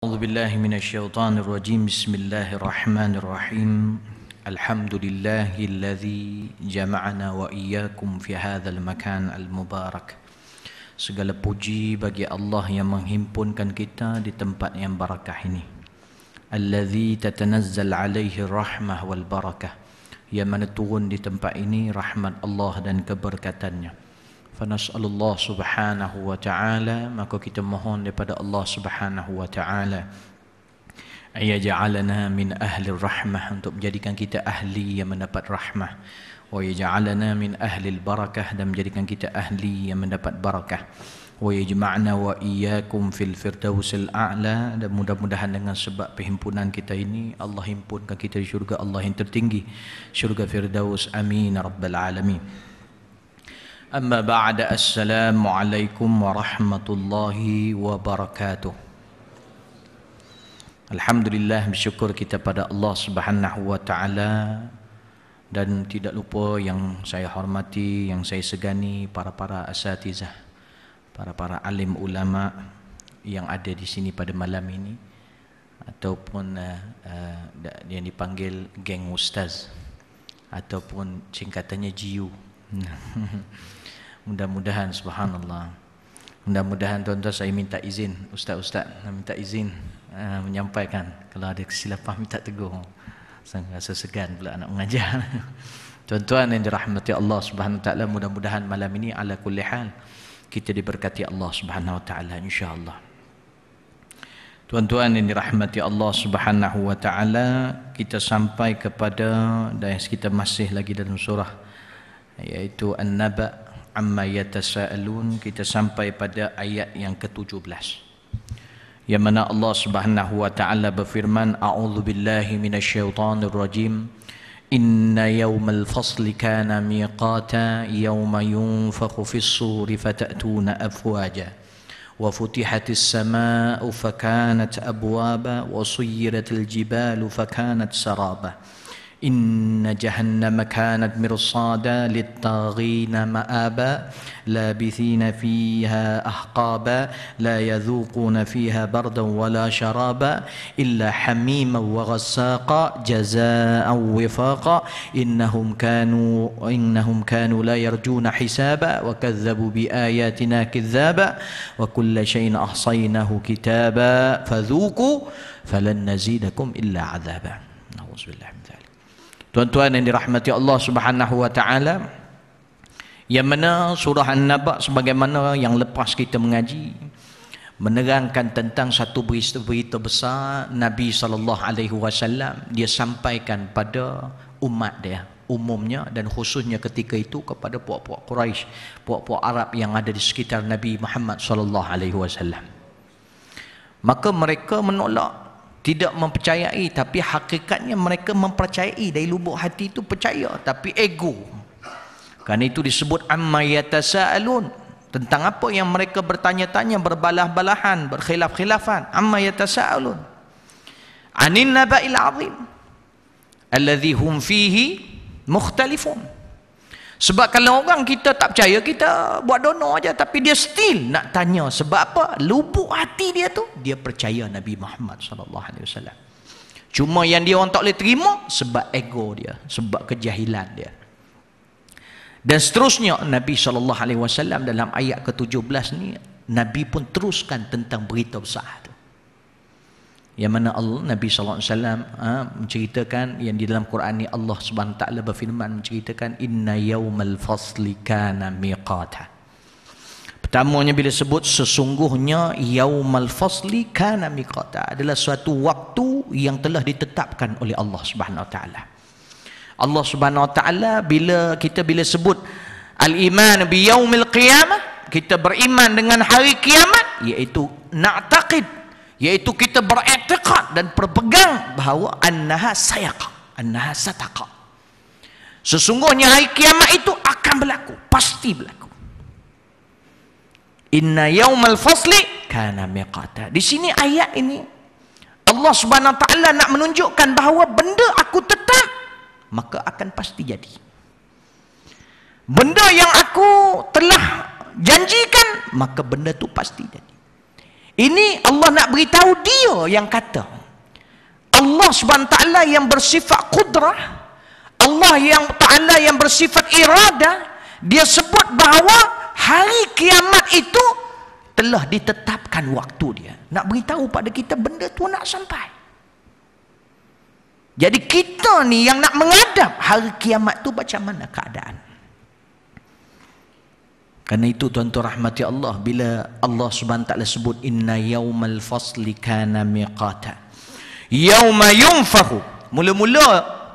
أعوذ بالله من الشيطان الرجيم. بسم الله الرحمن الرحيم. الحمد لله الذي جمعنا وإياكم في هذا المكان المبارك. Segala puji bagi Allah yang menghimpunkan kita di tempat yang barakah ini. Allazi tatanazzal alaihi rahmah wal barakah. Yang mana turun di tempat ini rahmat Allah dan keberkatannya. Fanas'alullah subhanahu wa ta'ala, maka kita mohon daripada Allah subhanahu wa ta'ala ayaj'alana min ahli rahmah, untuk menjadikan kita ahli yang mendapat rahmah, wa yaj'alana min ahli barakah, dan menjadikan kita ahli yang mendapat barakah, wa yajma'na wa iyyakum fil firdausil a'la, dan mudah-mudahan dengan sebab perhimpunan kita ini Allah himpunkan kita di syurga Allah yang tertinggi, syurga firdaus. Amin rabbal alamin. Amma ba'da, assalamualaikum warahmatullahi wabarakatuh. Alhamdulillah, bersyukur kita pada Allah subhanahu wa ta'ala. Dan tidak lupa yang saya hormati, yang saya segani, para asatizah, para alim ulama yang ada di sini pada malam ini, ataupun yang dipanggil geng ustaz, ataupun singkatannya GU. Mudah-mudahan, subhanallah, mudah-mudahan tuan-tuan, saya minta izin, ustaz-ustaz minta izin menyampaikan. Kalau ada kesilapan minta tegur, saya rasa segan pula nak mengajar. Tuan-tuan yang dirahmati Allah subhanahu wa ta'ala, mudah-mudahan malam ini ala kulli hal kita diberkati Allah subhanahu wa ta'ala, insyaAllah. Tuan-tuan yang dirahmati Allah subhanahu wa ta'ala, kita sampai kepada, dan kita masih lagi dalam surah yaitu An-Naba amma yatasaalun. Kita sampai pada ayat yang ke-17, yang mana Allah Subhanahu wa taala berfirman, a'udzu billahi minasyaitonir rajim, inna yawmal fasli kana miqata yawma yunfakhu fis suri fatatuna afwaja wa futihatis samaa'u fakanat abwaba wa suyyiratil jibalu fakanat saraba inna jahannama kanat mirsada littaghina ma'aba labithina fiha ahqaba la yadhuquna fiha bardan wala sharaba illa hamiman wa ghassaqa jazaa'an wifaqa innahum kanu la yarjuna hisaba wa kadzabu bi ayatina kidzaba wa kulla shay'in ahsaynahu kitaba fadhuqu falan nazidakum illa 'adzaba. Nauzubillah min dzalik. Tuan-tuan yang dirahmati Allah subhanahu wa ta'ala, yang mana surah An-Naba sebagaimana yang lepas kita mengaji, menerangkan tentang satu berita besar Nabi SAW. Dia sampaikan pada umat dia umumnya, dan khususnya ketika itu kepada puak-puak Quraisy, puak-puak Arab yang ada di sekitar Nabi Muhammad SAW. Maka mereka menolak, tidak mempercayai, tapi hakikatnya mereka mempercayai dari lubuk hati itu, percaya, tapi ego. Kerana itu disebut amma yatasaalun, tentang apa yang mereka bertanya-tanya, berbalah-balahan, berkhilaf-khilafan. Amma yatasaalun anin naba'il azim alladhi hum fihi mukhtalifun. Sebab kalau orang kita tak percaya, kita buat dono aja, tapi dia still nak tanya. Sebab apa? Lubuk hati dia tu, dia percaya Nabi Muhammad SAW. Cuma yang dia orang tak boleh terima sebab ego dia, sebab kejahilan dia. Dan seterusnya Nabi SAW dalam ayat ke-17 ni, Nabi pun teruskan tentang berita besar tu, yang mana Nabi SAW menceritakan, yang di dalam Quran ni Allah Subhanahu Taala berfirman menceritakan inna yaumal fasli kana miqata. Pertamanya bila sebut sesungguhnya yaumal fasli kana miqata, adalah suatu waktu yang telah ditetapkan oleh Allah Subhanahu Taala. Allah Subhanahu Taala bila sebut al-iman bi yaumil qiyamah, kita beriman dengan hari kiamat, iaitu na'taqid, iaitu kita beriktikad dan berpegang bahawa annaha sayaqa, annaha sataqa, sesungguhnya hari kiamat itu akan berlaku, pasti berlaku. Inna yaumal fasli kana miqata. Di sini ayat ini Allah Subhanahu wa taala nak menunjukkan bahawa benda aku tetap, maka akan pasti jadi. Benda yang aku telah janjikan, maka benda tu pasti jadi. Ini Allah nak beritahu dia yang kata. Allah Subhanahu Taala yang bersifat qudrah, Allah yang Taala yang bersifat irada, dia sebut bahawa hari kiamat itu telah ditetapkan waktu dia. Nak beritahu pada kita benda tu nak sampai. Jadi kita ni yang nak menghadap hari kiamat tu macam mana keadaan. Karena itu tuan-tuan rahmati Allah, bila Allah Subhanahu Taala sebut inna yaumal fasli kana miqata, yauma yunfakhu, mula-mula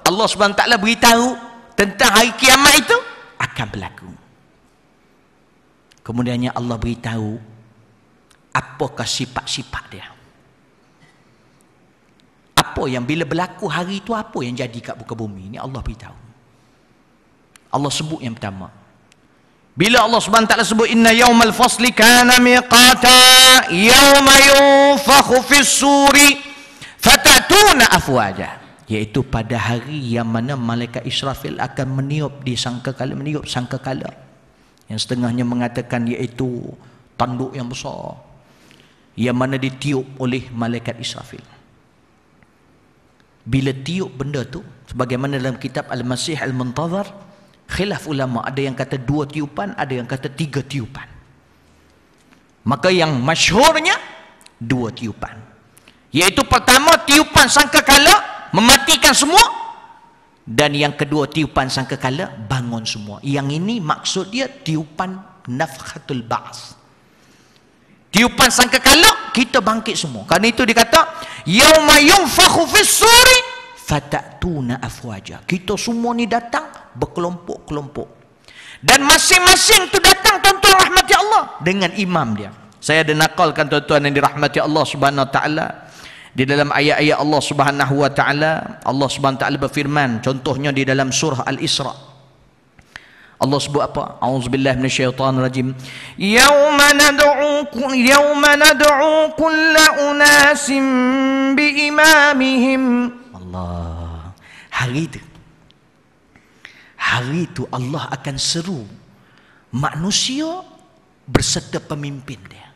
Allah Subhanahu Taala beritahu tentang hari kiamat itu akan berlaku. Kemudiannya Allah beritahu apakah sifat-sifat dia. Apa yang bila berlaku hari itu, apa yang jadi kat muka bumi. Ini Allah beritahu. Allah sebut yang pertama. Bila Allah Subhanahu Taala sebut inna yaumal fasli kana miqata yauma yunfakhu fis suri fatatuna afwaja, iaitu pada hari yang mana malaikat Israfil akan meniup di sangkakala, meniup sangkakala. Yang setengahnya mengatakan iaitu tanduk yang besar yang mana ditiup oleh malaikat Israfil. Bila tiup benda tu, sebagaimana dalam kitab Al-Masih Al-Muntazar, khilaf ulama, ada yang kata 2 tiupan, ada yang kata 3 tiupan. Maka yang masyhurnya 2 tiupan, iaitu pertama tiupan sangkakala mematikan semua, dan yang kedua tiupan sangkakala bangun semua. Yang ini maksud dia tiupan nafkhatul ba'ts. Tiupan sangkakala kita bangkit semua. Karena itu dikata yauma yunfakhu fis suri fatatuna afwaja. Kita semua ni datang berkelompok-kelompok. Dan masing-masing tu datang tuan-tuan rahmati Allah dengan imam dia. Saya ada nakalkan tuan-tuan yang dirahmati Allah Subhanahu Wa Taala. Di dalam ayat-ayat Allah Subhanahu Wa Taala, Allah Subhanahu Wa Taala berfirman, contohnya di dalam surah Al-Isra. Allah sebut apa? A'udzubillahi minasyaitonir rajim. Yauma nad'u kulla unasin biimamihim. Allah. Hari itu Allah akan seru manusia berserta pemimpin dia.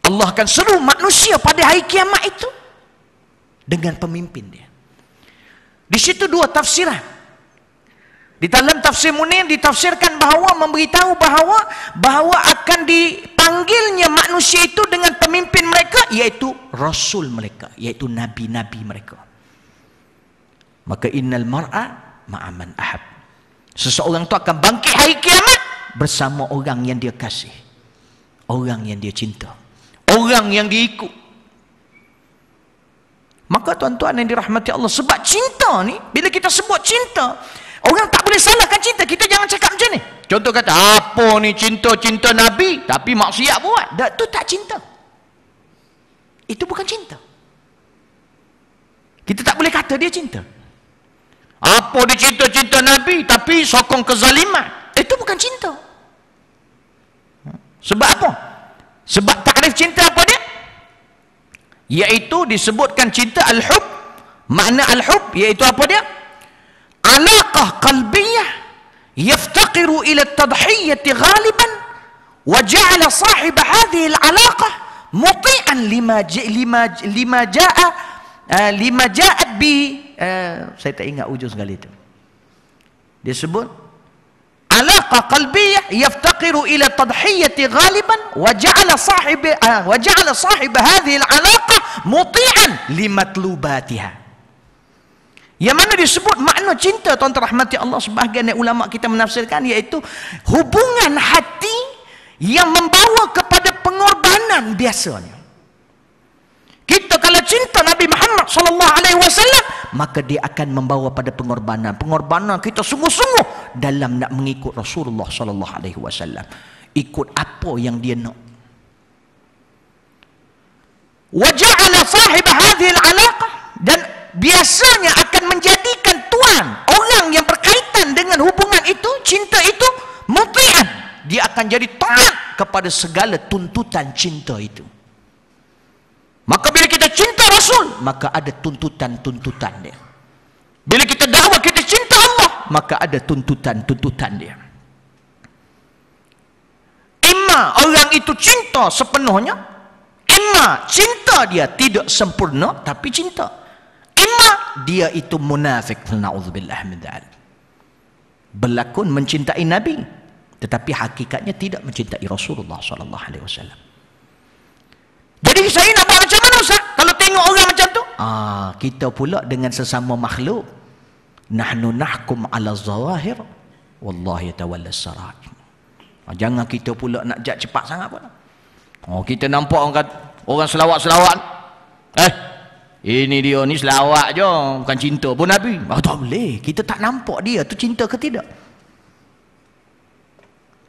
Allah akan seru manusia pada hari kiamat itu dengan pemimpin dia. Di situ 2 tafsiran. Di dalam tafsir Munir ditafsirkan bahawa memberitahu bahawa akan dipanggilnya manusia itu dengan pemimpin mereka, iaitu rasul mereka, iaitu nabi-nabi mereka. Maka innal mar'a ma'aman ahab. Seseorang itu akan bangkit hari kiamat bersama orang yang dia kasih, orang yang dia cinta, orang yang dia ikut. Maka tuan-tuan yang dirahmati Allah, sebab cinta ni, bila kita sebut cinta, orang tak boleh salahkan cinta. Kita jangan cakap macam ni. Contoh kata, apa ni cinta-cinta Nabi tapi maksiat buat. Itu tak cinta. Itu bukan cinta. Kita tak boleh kata dia cinta. Apa dia cinta-cinta Nabi tapi sokong kezaliman. Itu bukan cinta. Sebab apa? Sebab takrif cinta apa dia? Iaitu disebutkan cinta al-hub. Makna al-hub iaitu apa dia? Alaqah qalbiyah yaftaqiru ila at-tadhiyyati ghaliban wa ja'ala sahib hadhihi al-alaqah muti'an lima ja'at bi saya tak ingat ujung sekali itu. Dia sebut alaqah qalbiyah yaftaqiru ila tadhiyyati ghaliban wa ja'ala sahib hadhihi al-alaqah muti'an limatlubatiha. Yang mana disebut makna cinta, tuan-tuan rahmati Allah, sebahagian ulama kita menafsirkan iaitu hubungan hati yang membawa kepada pengorbanan biasanya. Kita kalau cinta Nabi Muhammad SAW, maka dia akan membawa pada pengorbanan. Pengorbanan kita sungguh-sungguh dalam nak mengikut Rasulullah SAW. Ikut apa yang dia nak. Wa ja'ala sahib hadhihi al-alaqah, dan biasanya akan menjadikan tuan orang yang berkaitan dengan hubungan itu, cinta itu, muti'an. Dia akan jadi taat kepada segala tuntutan cinta itu. Maka bila kita cinta Rasul, maka ada tuntutan-tuntutan dia. Bila kita dakwah kita cinta Allah, maka ada tuntutan-tuntutan dia. Imma Imma orang itu cinta sepenuhnya, imma cinta dia tidak sempurna tapi cinta, imma dia itu munafik. Na'udzubillah min dzalik. Berlakon mencintai Nabi tetapi hakikatnya tidak mencintai Rasulullah sallallahu alaihi wasallam. Jadi saya nak buat macam mana Ustaz kalau tengok orang macam tu? Kita pula dengan sesama makhluk, nahnu nahkum ala zawahir wallahi yatawalla sarair. Jangan kita pula nak jat cepat sangat pula. Kita nampak orang selawat-selawat, ini dia ni selawat je, bukan cinta pun Nabi. Tak boleh, kita tak nampak dia tu cinta ke tidak.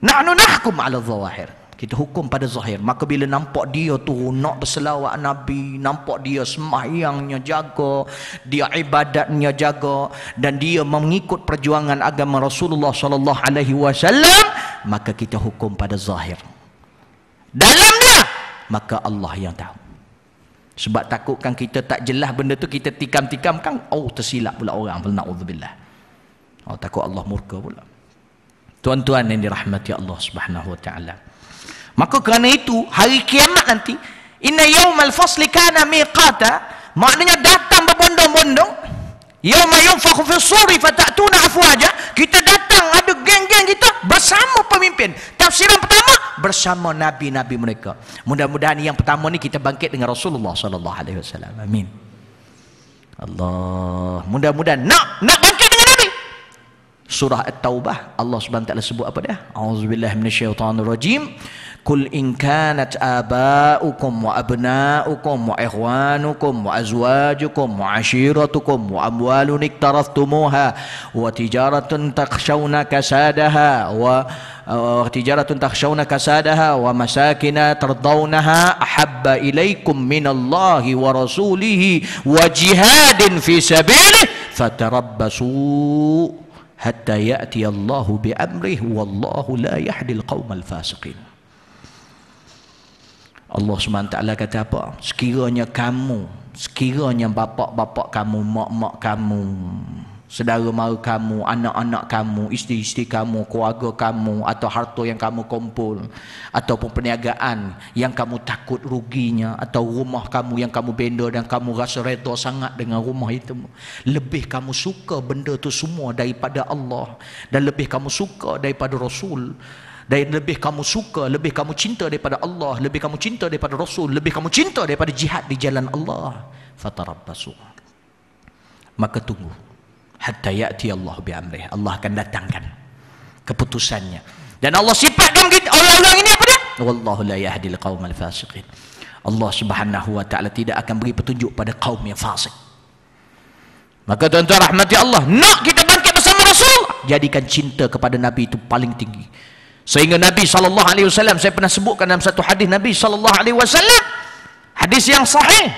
Nahnu nahkum ala zawahir, kita hukum pada zahir. Maka bila nampak dia tu nak berselawat Nabi, nampak dia sembahyangnya jaga, dia ibadatnya jaga, dan dia mengikut perjuangan agama Rasulullah sallallahu alaihi wasallam, maka kita hukum pada zahir. Dalamnya maka Allah yang tahu. Sebab takutkan kita tak jelas benda tu, kita tikam-tikamkan, tersilap pula orang, na'udzubillah. Takut Allah murka pula. Tuan-tuan yang dirahmati Allah Subhanahu wa taala. Maka kerana itu hari kiamat nanti, inna yaumal fasli kana miqata, maknanya datang berbondong-bondong. Yauma yunfakhu fis suri fatatuna afwaja, kita datang ada geng-geng kita bersama pemimpin. Tafsiran pertama bersama nabi-nabi mereka. Mudah-mudahan yang pertama ni kita bangkit dengan Rasulullah sallallahu alaihi wasallam. Amin. Allah, mudah-mudahan nak bangkit dengan Nabi. Surah At-Taubah Allah Subhanahu wa taala sebut apa dia? Auzubillahi minasyaitonirrajim. Kul in kanat aba'ukum wa abna'ukum wa ikhwanukum wa azwajukum wa ashiratukum wa amwalun iktaraftumuha wa tijaratun takhshawna kasadaha wa masakina tardawnaha ahabba ilaikum minallahi wa rasulihi wa jihadin fi sabilihi fatarabbasu hatta ya'ti Allahu bi amrihi wallahu la yahdil qaumal fasiqin. Allah SWT kata apa? Sekiranya bapak-bapak kamu, mak-mak kamu, saudara mara kamu, anak-anak kamu, isteri-isteri kamu, keluarga kamu, atau harta yang kamu kumpul, ataupun perniagaan yang kamu takut ruginya, atau rumah kamu yang kamu benda dan kamu rasa redha sangat dengan rumah itu, lebih kamu suka benda itu semua daripada Allah, dan lebih kamu suka daripada Rasul, dan lebih kamu suka, lebih kamu cinta daripada Allah, lebih kamu cinta daripada Rasul, lebih kamu cinta daripada jihad di jalan Allah, fatarabbasu, maka tunggu hatta ya'ti Allah bi amrih, Allah akan datangkan keputusannya. Dan Allah sifatkan orang-orang ini apa dia? Wallahu la yahdil qaumal fasiqin. Allah Subhanahu wa taala tidak akan beri petunjuk pada kaum yang fasik. Maka tuan-tuan rahmati Allah, nak kita bangkit bersama Rasul, jadikan cinta kepada Nabi itu paling tinggi. Sehingga Nabi SAW, saya pernah sebutkan dalam satu hadis Nabi SAW, hadis yang sahih,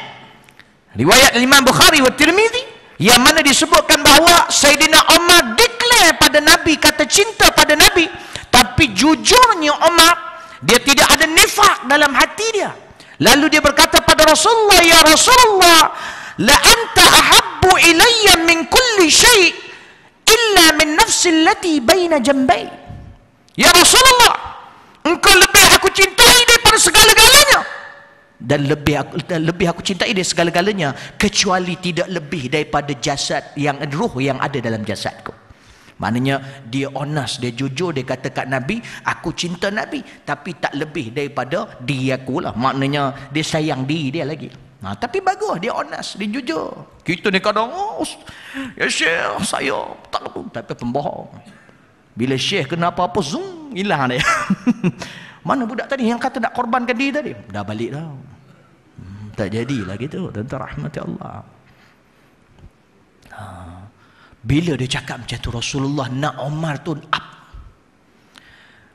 riwayat Imam Bukhari wa Tirmizi, yang mana disebutkan bahawa Sayyidina Umar declare pada Nabi, kata cinta pada Nabi, tapi jujurnya Umar, dia tidak ada nifaq dalam hati dia. Lalu dia berkata pada Rasulullah, ya Rasulullah, la anta ahabbu ilayya min kulli syai' illa min nafsi allati baina jambai. Ya Rasulullah, engkau lebih aku cintai daripada segala-galanya, dan lebih aku cintai dari segala-galanya, kecuali tidak lebih daripada jasad yang ruh yang ada dalam jasadku. Maknanya dia honest, dia jujur, dia kata kat Nabi, aku cinta Nabi, tapi tak lebih daripada diri aku lah. Maknanya dia sayang diri dia lagi. Tapi bagus, dia honest, dia jujur. Kita ni kadang, ya Syekh, saya tak apa, tapi pembohong. Bila Syekh kena apa-apa, zoom, hilang dia. Mana budak tadi yang kata nak korbankan diri tadi? Dah balik dah. Tak jadilah gitu. Tuan-tuan rahmati Allah. Bila dia cakap macam tu, Rasulullah nak Umar tu up.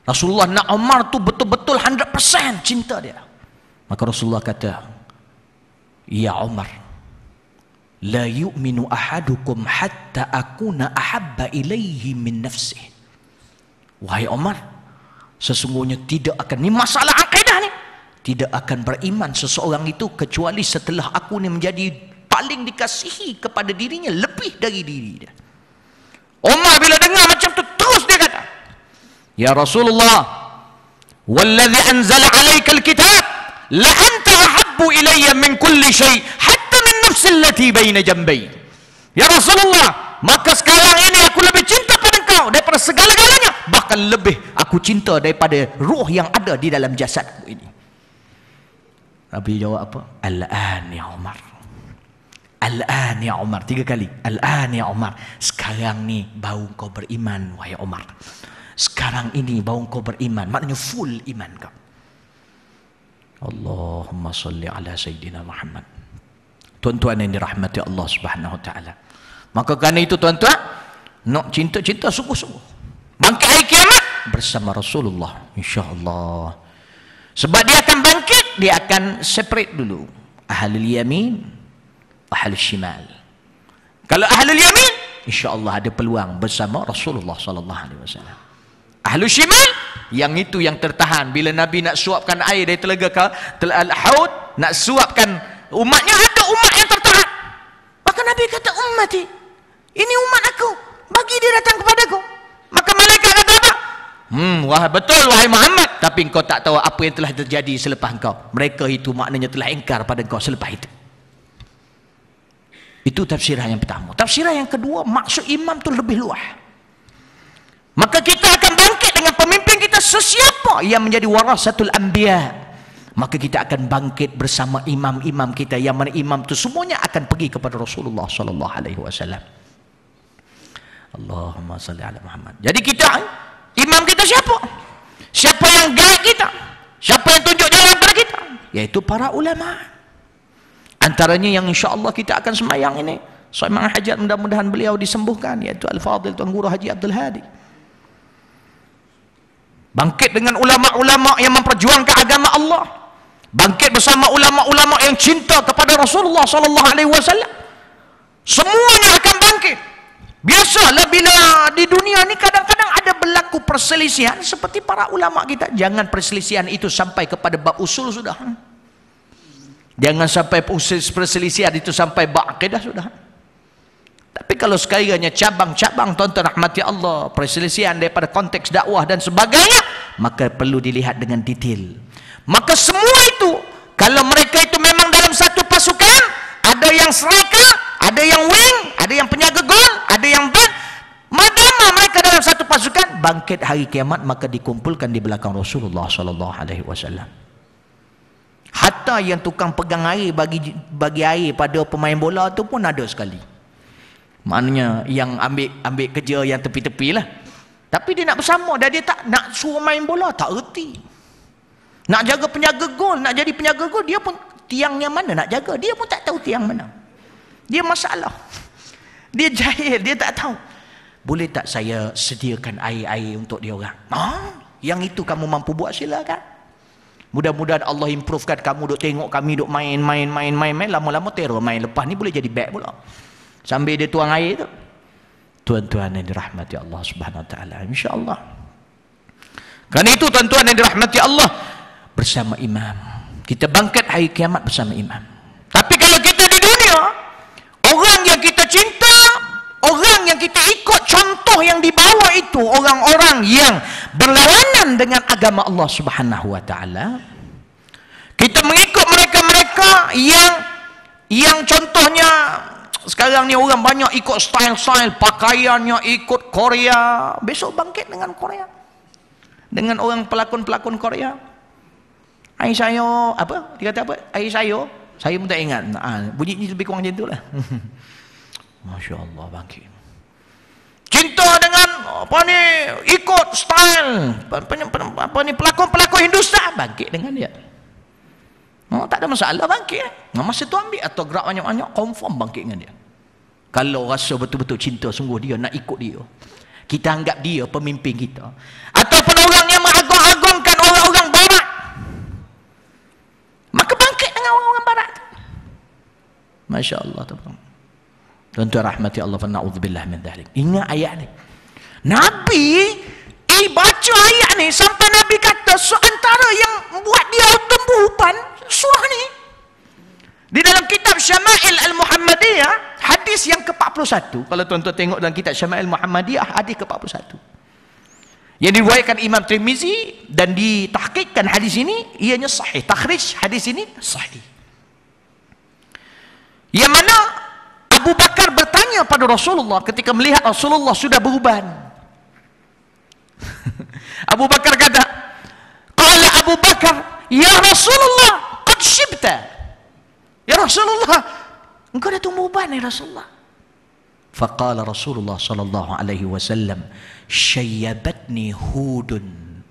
Rasulullah nak Umar tu betul-betul 100% cinta dia. Maka Rasulullah kata, ya Umar, la yu'minu ahadukum hatta akuna ahabba ilaihi min nafsihi. Wahai Umar, sesungguhnya tidak akan, ni masalah akidah ni, tidak akan beriman seseorang itu kecuali setelah aku ni menjadi paling dikasihi kepada dirinya lebih dari diri dia. Umar bila dengar macam tu, terus dia kata, ya Rasulullah, Wallazi anzala 'alaikal kitab la anta ahabbu ilayya min kulli syai' hatta min nafsi allati baina jambai. Ya Rasulullah, maka sekarang ini aku lebih cinta pada engkau daripada segala-galanya, bahkan lebih aku cinta daripada ruh yang ada di dalam jasadku ini. Nabi jawab apa? Al-an ya Umar. Al-an ya Umar, 3 kali. Al-an ya Umar. Sekarang ni baru kau beriman wahai Umar. Sekarang ini baru kau beriman, maknanya full iman kau. Allahumma salli ala Sayyidina Muhammad. Tuan-tuan yang dirahmati Allah Subhanahu wa taala. Maka kerana itu tuan-tuan, nak cinta-cinta sungguh-sungguh. Bangkit hari kiamat bersama Rasulullah, insya-Allah. Sebab dia akan bangkit, dia akan separate dulu. Ahlul yamin, ahlul shimal. Kalau ahlul yamin, insya-Allah ada peluang bersama Rasulullah sallallahu alaihi wasallam. Ahlul shimal, yang itu yang tertahan bila Nabi nak suapkan air dari telaga Al-Haud, nak suapkan umatnya, ada umat yang tertahan. Maka Nabi kata, ummati, ini umat aku, bagi dia datang kepadaku. Maka malaikat kata apa? Wah, betul wahai Muhammad, tapi engkau tak tahu apa yang telah terjadi selepas engkau. Mereka itu maknanya telah ingkar pada engkau selepas itu. Itu tafsiran yang pertama. Tafsiran yang kedua, maksud imam tu lebih luas. Maka kita akan bangkit dengan pemimpin kita, sesiapa yang menjadi warasatul anbiya. Maka kita akan bangkit bersama imam-imam kita, yang mana imam itu semuanya akan pergi kepada Rasulullah sallallahu alaihi wasallam. Allahumma salli ala Muhammad. Jadi kita, imam kita siapa? Siapa yang guide kita? Siapa yang tunjuk jalan kepada kita? Yaitu para ulama. Antaranya yang insya-Allah kita akan sembahyang ini, sembahyang hajat, mudah-mudahan beliau disembuhkan, yaitu Al-Fadhil Tuan Guru Haji Abdul Hadi. Bangkit dengan ulama-ulama yang memperjuangkan agama Allah. Bangkit bersama ulama-ulama yang cinta kepada Rasulullah sallallahu alaihi wasallam. Semuanya akan bangkit. Biasalah bila di dunia ni kadang-kadang ada berlaku perselisihan seperti para ulama kita. Jangan perselisihan itu sampai kepada bab usul sudah. Jangan sampai perselisihan itu sampai bab akidah sudah. Tapi kalau sekiranya cabang-cabang, tuan-tuan rahmati Allah, perselisihan daripada konteks dakwah dan sebagainya, maka perlu dilihat dengan detail. Maka semua itu, kalau mereka itu memang dalam satu pasukan, ada yang striker, ada yang wing, ada yang penjaga gol, ada yang back, madama mereka dalam satu pasukan, bangkit hari kiamat maka dikumpulkan di belakang Rasulullah sallallahu alaihi wasallam. Hatta yang tukang pegang air bagi air pada pemain bola tu pun ada sekali. Maknanya yang ambil kerja yang tepi-tepi lah. Tapi dia nak bersama, dan dia tak nak suruh main bola, tak erti. Nak jaga penjaga gol, nak jadi penjaga gol, dia pun tiang yang mana nak jaga, dia pun tak tahu tiang mana. Dia masalah. Dia jahil, dia tak tahu. Boleh tak saya sediakan air-air untuk dia orang? Yang itu kamu mampu buat, silakan. Mudah-mudahan Allah improvekan kamu duk tengok kami duk main, lama-lama terror main. Lepas ni boleh jadi back pula. Sambil dia tuang air tu. Tuan-tuan yang dirahmati Allah Subhanahu wa taala, insya-Allah. Kerana itu tuan-tuan yang dirahmati Allah, bersama imam. Kita bangkit hari kiamat bersama imam. Tapi kalau kita di dunia, orang yang kita cinta, orang yang kita ikut contoh yang dibawa itu, orang-orang yang berlawanan dengan agama Allah Subhanahu wa taala. Kita mengikut mereka-mereka yang contohnya sekarang ni orang banyak ikut style-style pakaiannya, ikut Korea. Besok bangkit dengan Korea, dengan orang pelakon-pelakon Korea. Air saya apa? Dia kata apa? Air saya pun tak ingat. Bunyi ni lebih kurang macam tu lah. Masya Allah, bangkit. Cinta dengan apa ni, ikut style apa ni, pelakon-pelakon Hindustan, bangkit dengan dia. Tak ada masalah, bangkit. Masa tu ambil atau gerak banyak-banyak, confirm bangkit dengan dia. Kalau rasa betul-betul cinta sungguh dia, nak ikut dia, kita anggap dia pemimpin kita. Ataupun orang yang mengagung-agungkan orang-orang barat, maka bangkit dengan orang-orang barat. Masya Allah. Tuan-tuan rahmati Allah, fa na'udzubillah min dzalik. Ingat ayat ni. Nabi baca ayat ni sampai Nabi kata seantara yang buat dia tumbuhan surah ni. Di dalam kitab Syama'il Al-Muhammadiyah, hadis yang ke-41. Kalau tuan-tuan tengok dalam kitab Syama'il Al-Muhammadiyah, hadis ke-41. Yang diriwayatkan Imam Tirmizi dan ditahqiqkan hadis ini, ianya sahih. Takhrij hadis ini sahih. Yang mana Abu Bakar bertanya pada Rasulullah ketika melihat Rasulullah sudah beruban. Abu Bakar kata, qala Abu Bakar, ya Rasulullah, qad shibta. Ya Rasulullah, engkau dah tumbuh uban ya Rasulullah. Faqala Rasulullah sallallahu alaihi wasallam, syayyabatni hudun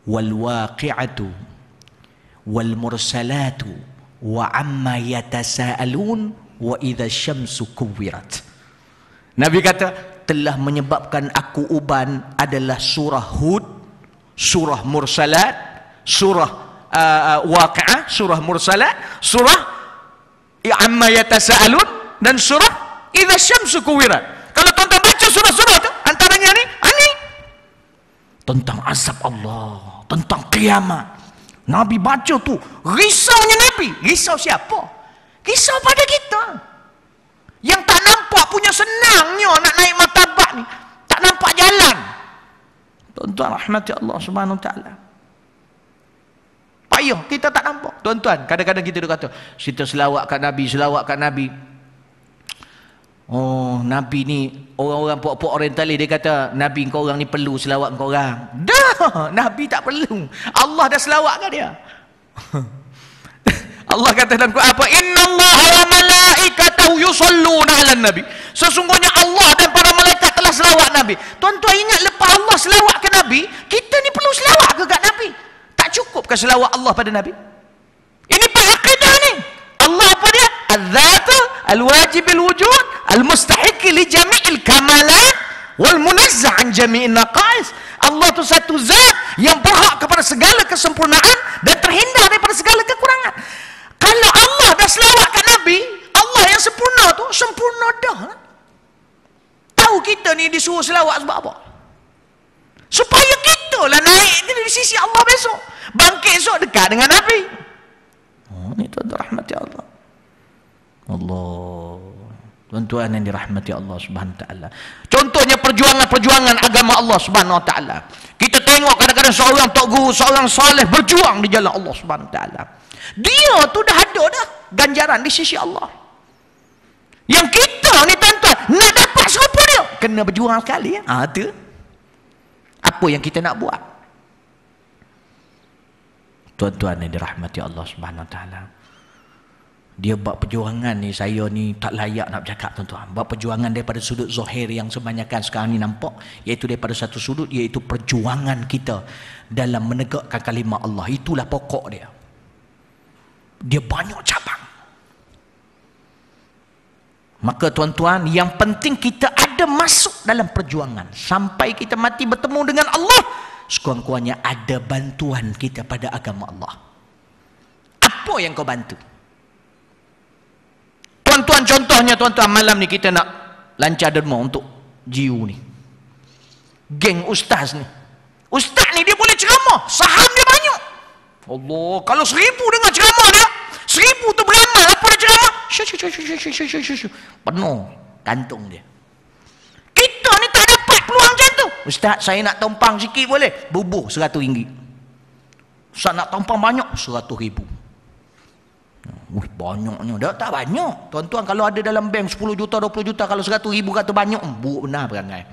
wal waqi'atu wal mursalatu wa amma yatasaalun wa idza syamsu kuwirat. Nabi kata, telah menyebabkan aku uban adalah surah Hud, surah Mursalat, surah Waqi'ah, surah Mursalat, surah amma yatasaalun, dan surah idza syamsu kuwirat. Kalau tuan-tuan baca surah-surah tu, antaranya ni tentang azab Allah, tentang kiamat. Nabi baca tu, risaunya Nabi. Risau siapa? Risau pada kita yang tak nampak punya senangnya nak naik martabat ni, tak nampak jalan. Tuan-tuan rahmati Allah Subhanahu Wa Taala, payah kita tak nampak. Tuan-tuan, kadang-kadang kita kata kita selawat kat Nabi, selawat kat Nabi. Oh, Nabi ni, orang-orang puak-puak orientalis dia kata Nabi kau orang ni perlu selawat kau orang. Dah, Nabi tak perlu. Allah dah selawat kat dia. Allah kata dalam Quran apa? Innallaha wa malaikatahu yusalluna 'alan nabi. Sesungguhnya Allah dan para malaikat telah selawat Nabi. Tuan-tuan ingat, lepas Allah selawat ke Nabi, kita ni perlu selawat ke kat Nabi? Tak cukup ke selawat Allah pada Nabi? Ini akidah ni. Allah apa dia? Az-zatu al-wajibil wujud al-mustahiqi li jami'il kamalat wal munazzah an jami'in naqais. Allah tu satu zat yang berhak kepada segala kesempurnaan dan terhindar daripada segala kekurangan. Kalau Allah dah selawat kat Nabi, Allah yang sempurna tu sempurna dah. Tahu kita ni disuruh selawat sebab apa? Supaya kita lah naik di sisi Allah besok, bangkit esok dekat dengan Nabi. Oh, ni tuan-tuan rahmati Allah. Allah, tuan-tuan yang dirahmati Allah Subhanahu Wa Taala. Contohnya perjuangan agama Allah Subhanahu Wa Taala. Kita tengok kadang-kadang seorang tok guru, seorang soleh berjuang di jalan Allah Subhanahu Wa Taala. Dia tu dah ada dah ganjaran di sisi Allah. Yang kita ni tuan-tuan nak dapat serupa dia, kena berjuang sekali ya. Tu apa yang kita nak buat? Tuan-tuan yang dirahmati Allah Subhanahu Wa Taala, dia buat perjuangan ni, saya ni tak layak nak bercakap tuan-tuan. Buat perjuangan daripada sudut zahir yang kebanyakan sekarang ni nampak, iaitu daripada satu sudut, iaitu perjuangan kita dalam menegakkan kalimah Allah. Itulah pokok dia. Dia banyak cabang. Maka tuan-tuan, yang penting kita ada masuk dalam perjuangan sampai kita mati bertemu dengan Allah. Sekurang-kurangnya ada bantuan kita pada agama Allah. Apa yang kau bantu? Tuan-tuan, contohnya tuan-tuan, malam ni kita nak lancar derma untuk GU ni. Geng ustaz ni. Ustaz ni dia boleh ceramah, saham dia banyak. Allah, kalau 1000 dengar ceramah dia, 1000 tu beramal apa dia ceramah? Penuh kantung dia. Kita ni tak dapat peluang macam tu. Ustaz, saya nak tumpang sikit boleh? Bubuh RM100. Ustaz nak tumpang banyak? RM100,000. Banyaknya. Dah tak banyak. Tuan-tuan, kalau ada dalam bank 10 juta, 20 juta, kalau RM100,000 kata banyak, buruk benar perangai.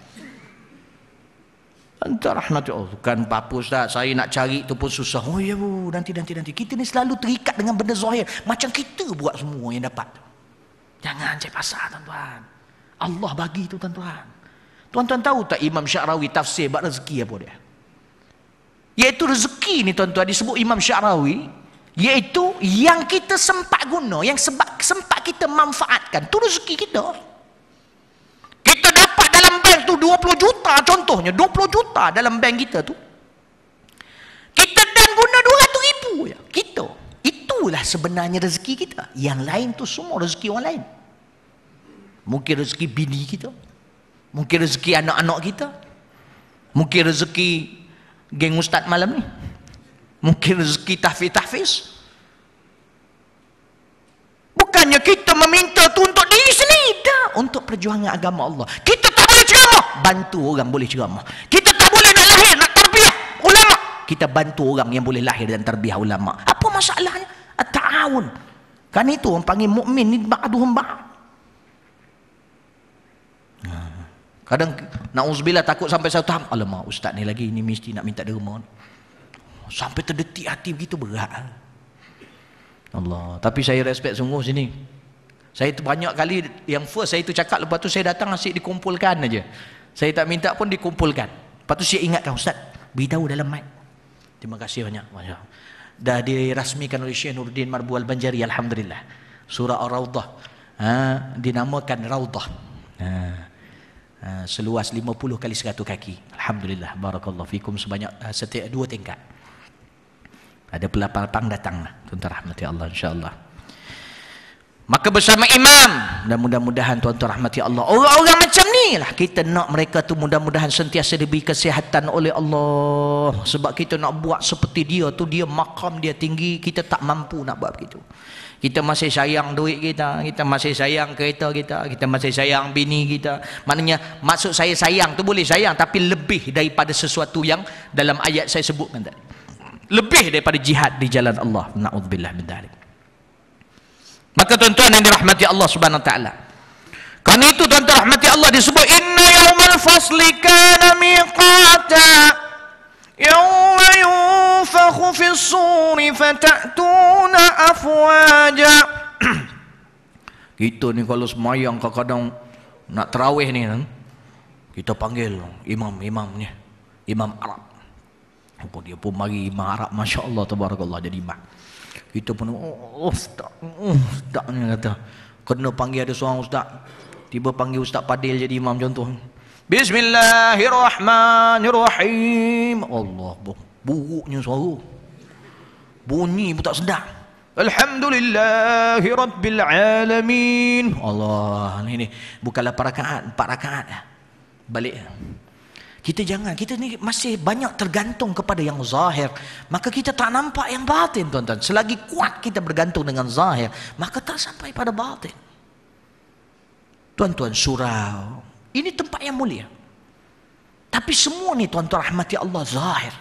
Entah rahmat Allah. Bukan apa-apa Ustaz, saya nak cari tu pun susah. Oh ya bu, nanti. Kita ni selalu terikat dengan benda zahir. Macam kita buat semua yang dapat. Jangan cari pasal tuan-tuan. Allah bagi tu tuan-tuan. Tuan-tuan tahu tak Imam Sya'rawi tafsir bab rezeki apa dia? Iaitu rezeki ni tuan-tuan disebut Imam Sya'rawi, iaitu yang kita sempat guna, yang sempat kita manfaatkan. Tu rezeki kita. Kita dapat dalam bank tu 20 juta contohnya, 20 juta dalam bank kita tu. Kita dan guna 200,000 ya. Kita. Itulah sebenarnya rezeki kita. Yang lain tu semua rezeki orang lain. Mungkin rezeki bini kita. Mungkin rezeki anak-anak kita. Mungkin rezeki geng ustaz malam ni. Mungkin rezeki tahfiz. Bukannya kita meminta tu untuk diri sendiri, dah, untuk perjuangan agama Allah. Kita tak boleh ceramah, bantu orang boleh ceramah. Kita tak boleh nak kita bantu orang yang boleh lahir dan tarbiyah ulama. Apa masalahnya? At-ta'awun. Kan itu orang panggil mukmin ni ba'duhum ba'd. Kadang na'udzubillah takut sampai satu tahap, alamak ustaz ni lagi ni mesti nak minta derma. Sampai terdetik hati begitu berat. Allah. Tapi saya respect sungguh sini. Saya tu banyak kali yang first saya tu cakap, lepas tu saya datang asyik dikumpulkan aja. Saya tak minta pun dikumpulkan. Lepas tu saya ingatkan, ustaz, beritahu dalam mic. Terima kasih banyak. Dah dirasmikan oleh Syekh Nuruddin Marbu Al-Banjari, alhamdulillah. Surah Ar-Rawdah. Dinamakan Rawdah. Seluas 50 kali 100 kaki. Alhamdulillah, barakallahu fikum, sebanyak setiap 2 tingkat. Ada pelapang datang lah, tuan-tuan rahmati Allah, insya-Allah. Maka bersama imam, dan mudah-mudahan tuan-tuan rahmati Allah, orang-orang macam ni lah kita nak mereka tu mudah-mudahan sentiasa diberi kesihatan oleh Allah. Sebab kita nak buat seperti dia tu, dia makam dia tinggi, kita tak mampu nak buat begitu. Kita masih sayang duit kita, kita masih sayang kereta kita, kita masih sayang bini kita. Maknanya maksud saya sayang tu boleh sayang, tapi lebih daripada sesuatu yang dalam ayat saya sebutkan tadi. Lebih daripada jihad di jalan Allah. Na'udzubillah min dzalik. Maka tuan-tuan yang dirahmati Allah Subhanahu wa taala, karena itu tuan-tuan rahmati Allah disebut inna yaumal fasli kana miqata yauma yunfakhu fis suri fatatuna afwaja. Kita ni kalau semayang kadang-kadang nak tarawih ni kan, kita panggil imam-imamnya, imam Arab. Dia pun mari imam Arab, masya-Allah tabarakallah jadi imam. Kita pun ustaz ni kata kena panggil ada seorang ustaz, tiba panggil Ustaz Padil jadi imam contoh. Bismillahirrahmanirrahim. Allah, buruknya suara, bunyi pun tak sedap. Alhamdulillahirabbil alamin. Allah, ni bukanlah 4 rakaat, 4 rakaat balik. Kita jangan, kita ni masih banyak tergantung kepada yang zahir, maka kita tak nampak yang batin, tuan-tuan. Selagi kuat kita bergantung dengan zahir, maka tak sampai pada batin. Tuan-tuan, surau ini tempat yang mulia, tapi semua ni tuan-tuan rahmati Allah zahir.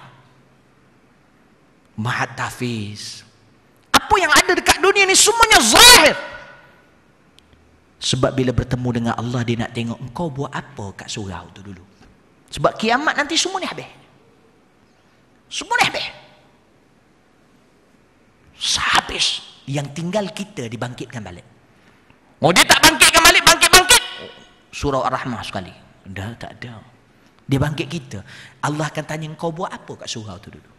Mahat tahfiz, apa yang ada dekat dunia ni semuanya zahir. Sebab bila bertemu dengan Allah, dia nak tengok engkau buat apa kat surau tu dulu. Sebab kiamat nanti semua ni habis. Semua ni habis. Habis. Yang tinggal kita dibangkitkan balik. Oh, dia tak bangkitkan balik, bangkit. Surah Ar-Rahmah sekali. Dah tak ada. Dia bangkit kita. Allah akan tanya, engkau buat apa kat surau tu dulu?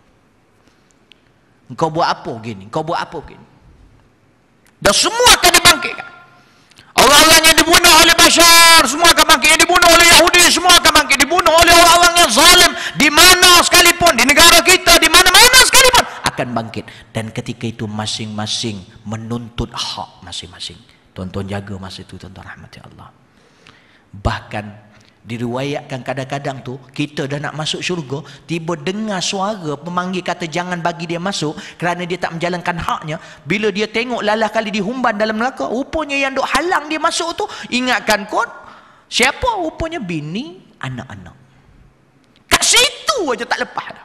Engkau buat apa gini? Engkau buat apa gini? Dan semua akan dibangkitkan. Orang-orang yang dibunuh oleh Bashar semua akan bangkit, yang dibunuh oleh Yahudi semua akan bangkit, dibunuh oleh orang-orang yang zalim di mana sekalipun, di negara kita, di mana-mana sekalipun akan bangkit. Dan ketika itu masing-masing menuntut hak masing-masing. Tuan-tuan jaga masa itu, tuan-tuan rahmati Allah. Bahkan diriwayatkan kadang-kadang tu kita dah nak masuk syurga, tiba dengar suara pemanggil kata jangan bagi dia masuk kerana dia tak menjalankan haknya. Bila dia tengok lalah kali dihumban dalam neraka, rupanya yang duk halang dia masuk tu, ingatkan kod siapa? Rupanya bini, anak-anak. Kat situ aja tak lepas dah.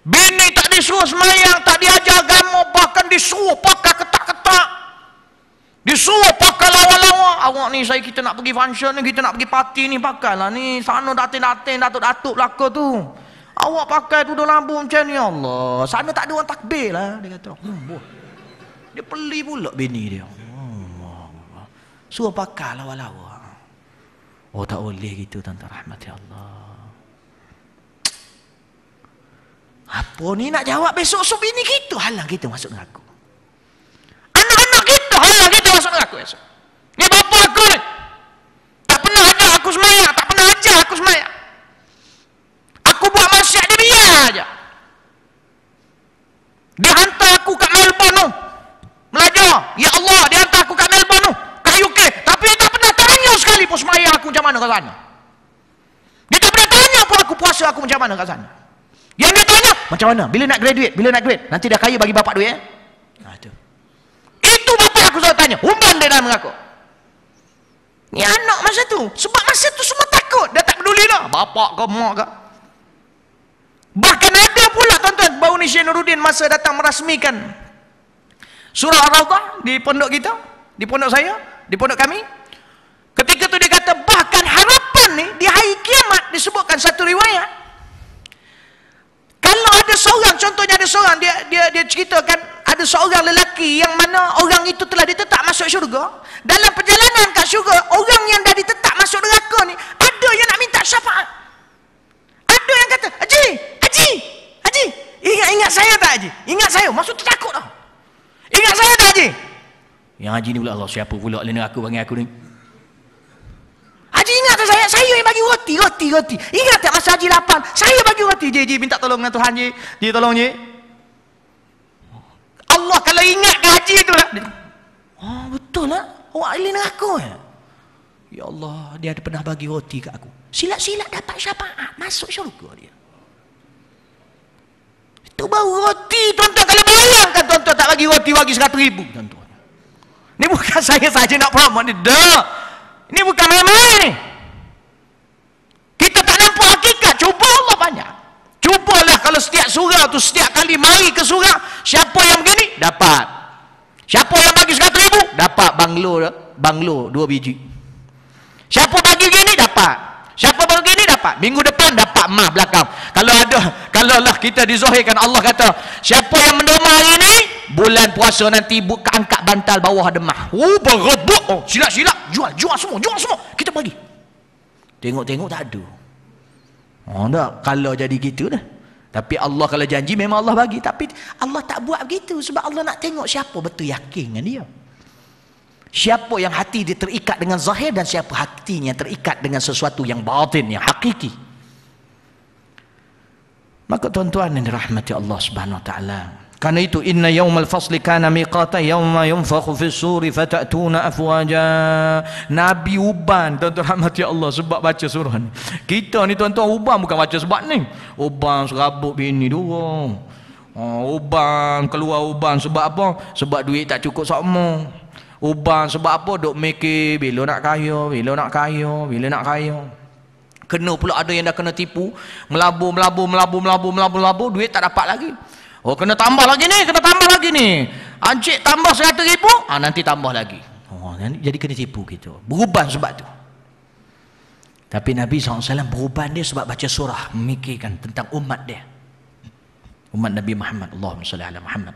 Bini tak disuruh semayang, tak diajar agama, bahkan disuruh pakai ketak-ketak, disuruh pakai lawa-lawa. Awak ni saya kita nak pergi function ni, kita nak pergi parti ni, pakailah ni. Sana datin-datin, datuk-datuk belaka tu. Awak pakai tu dah lampu macam ni, Allah. Sana tak ada orang takbir lah. Dia kata, dia peli pula bini dia. Suruh pakai lawa-lawa. Oh, tak boleh gitu, tuan-tuan rahmati Allah. Apa ni nak jawab besok? So bini kita halang kita masuk neraka. Anak-anak kita halang kita masuk neraka esok. Ni bapa aku ni tak pernah ajar aku semayang, tak pernah ajar aku semayang. Aku buat maksiat dia biar aja. Dia hantar aku kat Melbourne tu belajar. Ya Allah, dia hantar aku kat Melbourne tu, kat UK. Tapi dia tak pernah tanya sekali pun semayang aku macam mana kat sana. Dia tak pernah tanya pun aku puasa aku macam mana kat sana. Yang dia tanya, macam mana? Bila nak graduate? Bila nak graduate? Nanti dah kaya bagi bapak duit Itu bapak aku selalu tanya. Umpan dia dalam mengaku. Ni anak masa tu. Sebab masa tu semua takut. Dah tak peduli dah. Bapak ke mak ke. Bahkan ada pula tuan-tuan, baru ni Syekh Nuruddin masa datang merasmikan surah Ar-Rawdah di pondok kita, di pondok saya, di pondok kami. Ketika tu dia kata bahkan harapan ni di hari kiamat, disebutkan satu riwayat. Kalau ada seorang, contohnya ada seorang, dia ceritakan ada seorang lelaki yang mana orang itu telah ditetap masuk syurga. Dalam perjalanan kat syurga, orang yang dah ditetap masuk neraka ni, ada yang nak minta syafaat. Ada yang kata, Haji, ingat saya tak Haji? Ingat saya, maksud takut tau. Ingat saya tak Haji? Yang Haji ni pula, Allah siapa pula lena aku panggil aku ni? Haji ingat tak saya yang bagi roti. Ingat tak masa Haji lapar, saya bagi roti. Ji minta tolong dengan Tuhan Ji tolong Ji. Allah kalau ingat ke Haji tu lah. Oh betul lah, awak ahli neraka ya? Ya Allah, dia ada pernah bagi roti kat aku. Silat-silat dapat syafaat, masuk syurga dia. Itu baru roti tuan-tuan. Kalau bayangkan tuan-tuan tak bagi roti, bagi 100,000 tuan-tuan. Ini bukan saya saja nak promote ni, dah. Ini bukan main-main ni. Kita tak nampak hakikat, cuba Allah banyak. Cubalah kalau setiap surau tu, setiap kali mari ke surau, siapa yang begini, dapat. Siapa yang bagi 100,000, dapat banglo 2 biji. Siapa bagi gini, dapat. Siapa bagi gini, dapat. Minggu depan, dapat emas belakang. Kalau lah kita dizohirkan, Allah kata, siapa yang menderma hari ni, bulan puasa nanti buka angkat bantal bawah ada emas. Oh, berebut. Oh, silap-silap. Jual semua. Kita bagi. Tengok tak ada. Oh, tak. Kalau jadi gitu dah. Tapi Allah kalau janji, memang Allah bagi. Tapi Allah tak buat begitu. Sebab Allah nak tengok siapa betul yakin dengan dia. Siapa yang hati dia terikat dengan zahir, dan siapa hatinya terikat dengan sesuatu yang batin, yang hakiki. Maka tuan-tuan yang dirahmati Allah Subhanahu wa taala, karena itu inna yaumal fasli kana miqata yauma yunfakhu fis suri fatatuna afwaja. Nabi uban tuan-tuan rahmati Allah sebab baca surah ni. Kita ni tuan-tuan uban bukan baca sebab ni. Uban serabut bini dua. Uban keluar uban sebab apa? Sebab duit tak cukup sama. Uban sebab apa? Duk mikir bila nak kaya. Kena pula ada yang dah kena tipu, melabur, duit tak dapat lagi. Oh, kena tambah lagi ni. Encik tambah 100,000, nanti tambah lagi. Oh, jadi kena tipu gitu. Beruban sebab tu. Tapi Nabi SAW beruban dia sebab baca surah, memikirkan tentang umat dia. Umat Nabi Muhammad. Allahumma salli ala Muhammad.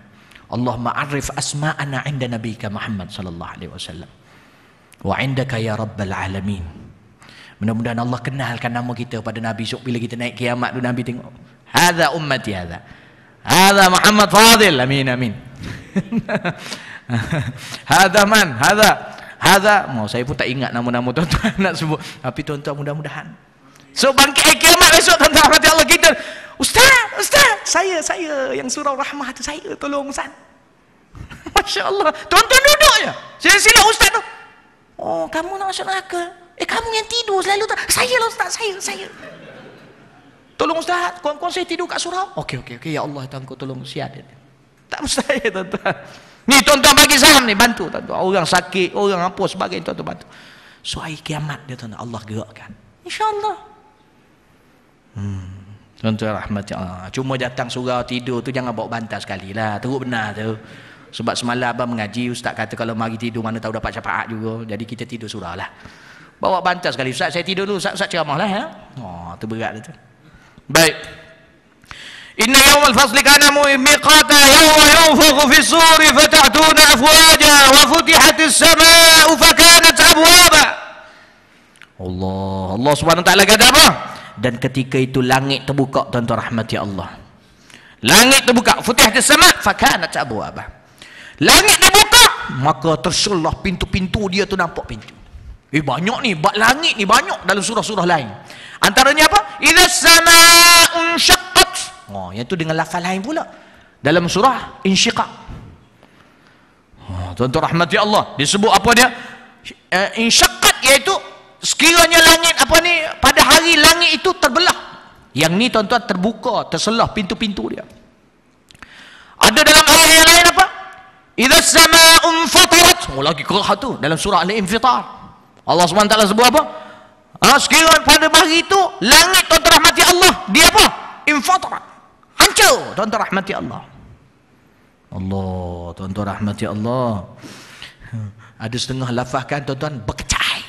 Allahumma arif asma'ana inda nabika Muhammad sallallahu alaihi wasallam. Wa indaka ya rabbal alamin. Mudah-mudahan Allah kenalkan nama kita pada Nabi. So bila kita naik kiamat tu, Nabi tengok, hadza ummati hadza Muhammad Fadil, amin hadza man hadza mau saya pun tak ingat nama-nama tuan-tuan nak sebut, tapi tuan-tuan mudah-mudahan so bangkit kiamat besok tuan-tuan rahmati Allah kita, Ustaz saya yang surau rahmah tu, saya tolong Ustaz. Masya Allah, tuan-tuan duduk je, sila Ustaz tu. Oh, kamu nak masuk neraka? Kamu yang tidur selalu tak? Saya lah Ustaz, saya. Tolong Ustaz, kawan-kawan saya tidur kat surau. Okey, ya Allah, Tuanku tolong sihat. Tak mustahil tuan-tuan. Ni tuan-tuan bagi saham ni, bantu tuan-tuan. Orang sakit, orang apa sebagainya, tuan-tuan bantu. So hari kiamat dia tuan-tuan, Allah gerakkan. InsyaAllah. Tuan-tuan rahmati Allah. Cuma datang surau tidur tu jangan bawa bantal sekali lah. Teruk benar tu. Sebab semalam abang mengaji, Ustaz kata kalau mari tidur mana tahu dapat syafaat juga. Jadi kita tidur surau lah. Bawa bantal sekali. Ustaz saya tidur dulu, Ustaz ceramah lah ya. Oh, tu berat tu. Baik. Inna yawmal fasli kana miqata yawma yunfakhu fis suri fatatuna afwaja wa futihatis samaa'u fakanat abwaba. Allah Subhanahu wa taala kata apa? Dan ketika itu langit terbuka, tuan-tuan rahmati Allah. Langit terbuka, futihatis sama' fakanat abwaba. Langit terbuka, maka terselah pintu-pintu dia tu, nampak pintu. Banyak ni, langit ni banyak dalam surah-surah lain. Antaranya apa? Idzas samaa'u insyaqqat. Oh, yang tu dengan lafaz lain pula. Dalam surah Insyiqaq. Oh, tuan-tuan rahmati Allah, disebut apa dia? Insyaqqat, iaitu sekiranya langit apa ni, pada hari langit itu terbelah. Yang ni tuan-tuan terbuka, terselah pintu-pintu dia. Ada dalam ayat yang lain apa? Idzas samaa'u infatarat. Oh, lagi kerah tu dalam surah Al-Infitar. Allah SWT sebut apa? Sekiranya pada hari itu langit tuan-tuan rahmati Allah, dia apa? Infatarat. hancur. Tuan-tuan rahmati Allah. Allah, tuan-tuan rahmati Allah. Ada setengah lafazkan tuan-tuan berkecai.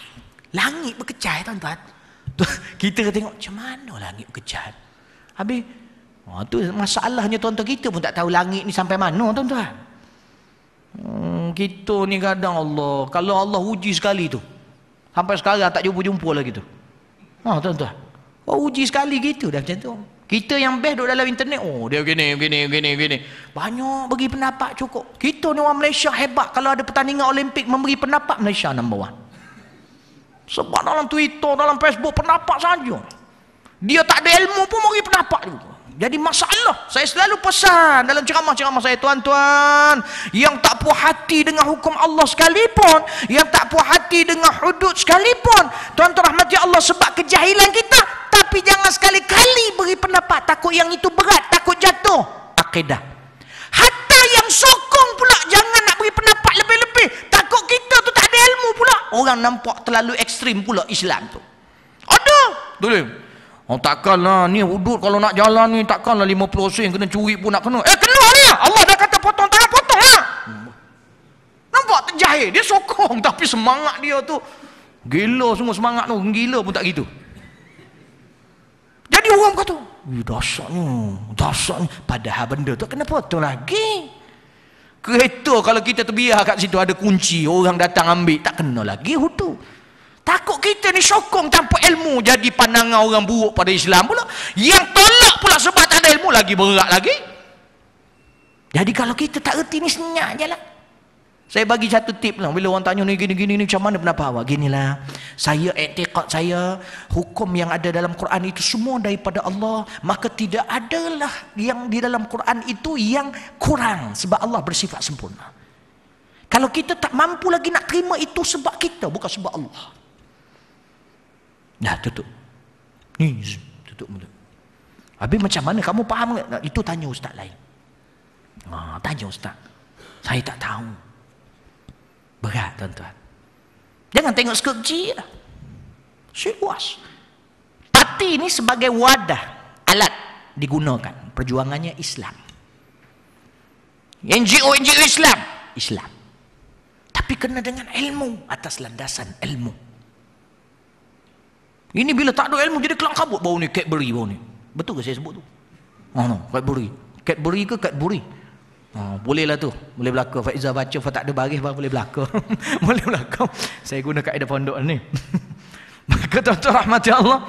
Langit berkecai tuan-tuan. Kita tengok macam mana langit berkecai. Habis tu masalahnya tuan-tuan, kita pun tak tahu langit ni sampai mana tuan-tuan. Kita ni kadang Allah, kalau Allah uji sekali tu, sampai sekarang tak jumpa-jumpa lagi tu. Tuan-tuan, uji sekali gitu dah macam tu. Kita yang best duduk dalam internet, dia gini. Banyak bagi pendapat cukup. Kita ni orang Malaysia hebat, kalau ada pertandingan Olimpik memberi pendapat, Malaysia number 1. Sebab dalam Twitter, dalam Facebook, pendapat saja. Dia tak ada ilmu pun bagi pendapat juga. Jadi masalah, saya selalu pesan dalam ceramah-ceramah saya, tuan-tuan yang tak puas hati dengan hukum Allah sekalipun, yang tak puas hati dengan hudud sekalipun, tuan-tuan rahmati Allah, sebab kejahilan kita, tapi jangan sekali-kali beri pendapat, takut yang itu berat, takut jatuh akidah. Hatta yang sokong pula jangan nak beri pendapat lebih-lebih, takut kita tu tak ada ilmu pula. Orang nampak terlalu ekstrim pula Islam tu. Ada dulu. Takkanlah ni hudud kalau nak jalan ni, takkanlah 50 sen kena curi pun nak kena. Kena ni, Allah dah kata potong tangan, potong lah. Nampak terjahil, dia sokong, tapi semangat dia tu gila semua, semangat tu gila pun tak gitu. Jadi orang kata, dahsyatnya, padahal benda tu kena potong lagi. Kereta kalau kita terbiar kat situ ada kunci, orang datang ambil, tak kena lagi hudud. Takut kita ni sokong tanpa ilmu, jadi pandangan orang buruk pada Islam pula. Yang tolak pula sebab tak ada ilmu, lagi berat lagi. Jadi kalau kita tak erti ni, senyap je lah. Saya bagi satu tip lah, bila orang tanya ni gini ni, macam mana pendapat awak? Ginilah, saya i'tiqad saya, hukum yang ada dalam Quran itu semua daripada Allah, maka tidak adalah yang di dalam Quran itu yang kurang, sebab Allah bersifat sempurna. Kalau kita tak mampu lagi nak terima itu, sebab kita, bukan sebab Allah. Dah tutup. Ni tutup mulut. Habis macam mana kamu faham tak? Itu tanya ustaz lain. Tanya ustaz. Saya tak tahu. Berat tuan-tuan. Jangan tengok sekecil lah. Luas. Parti ini sebagai wadah, alat digunakan. Perjuangannya Islam. NGO Islam. Tapi kena dengan ilmu, atas landasan ilmu. Ini bila tak ada ilmu jadi kelang kabut bau ni, Cadbury bau ni. Betul ke saya sebut tu? Cadbury. Cadbury ke Cadbury? Boleh lah tu. Boleh belaka. Faizah baca, tak ada baris baru boleh belaka. Boleh belaka. Saya guna kaedah pondok ni. Maka tuan-tuan rahmati Allah,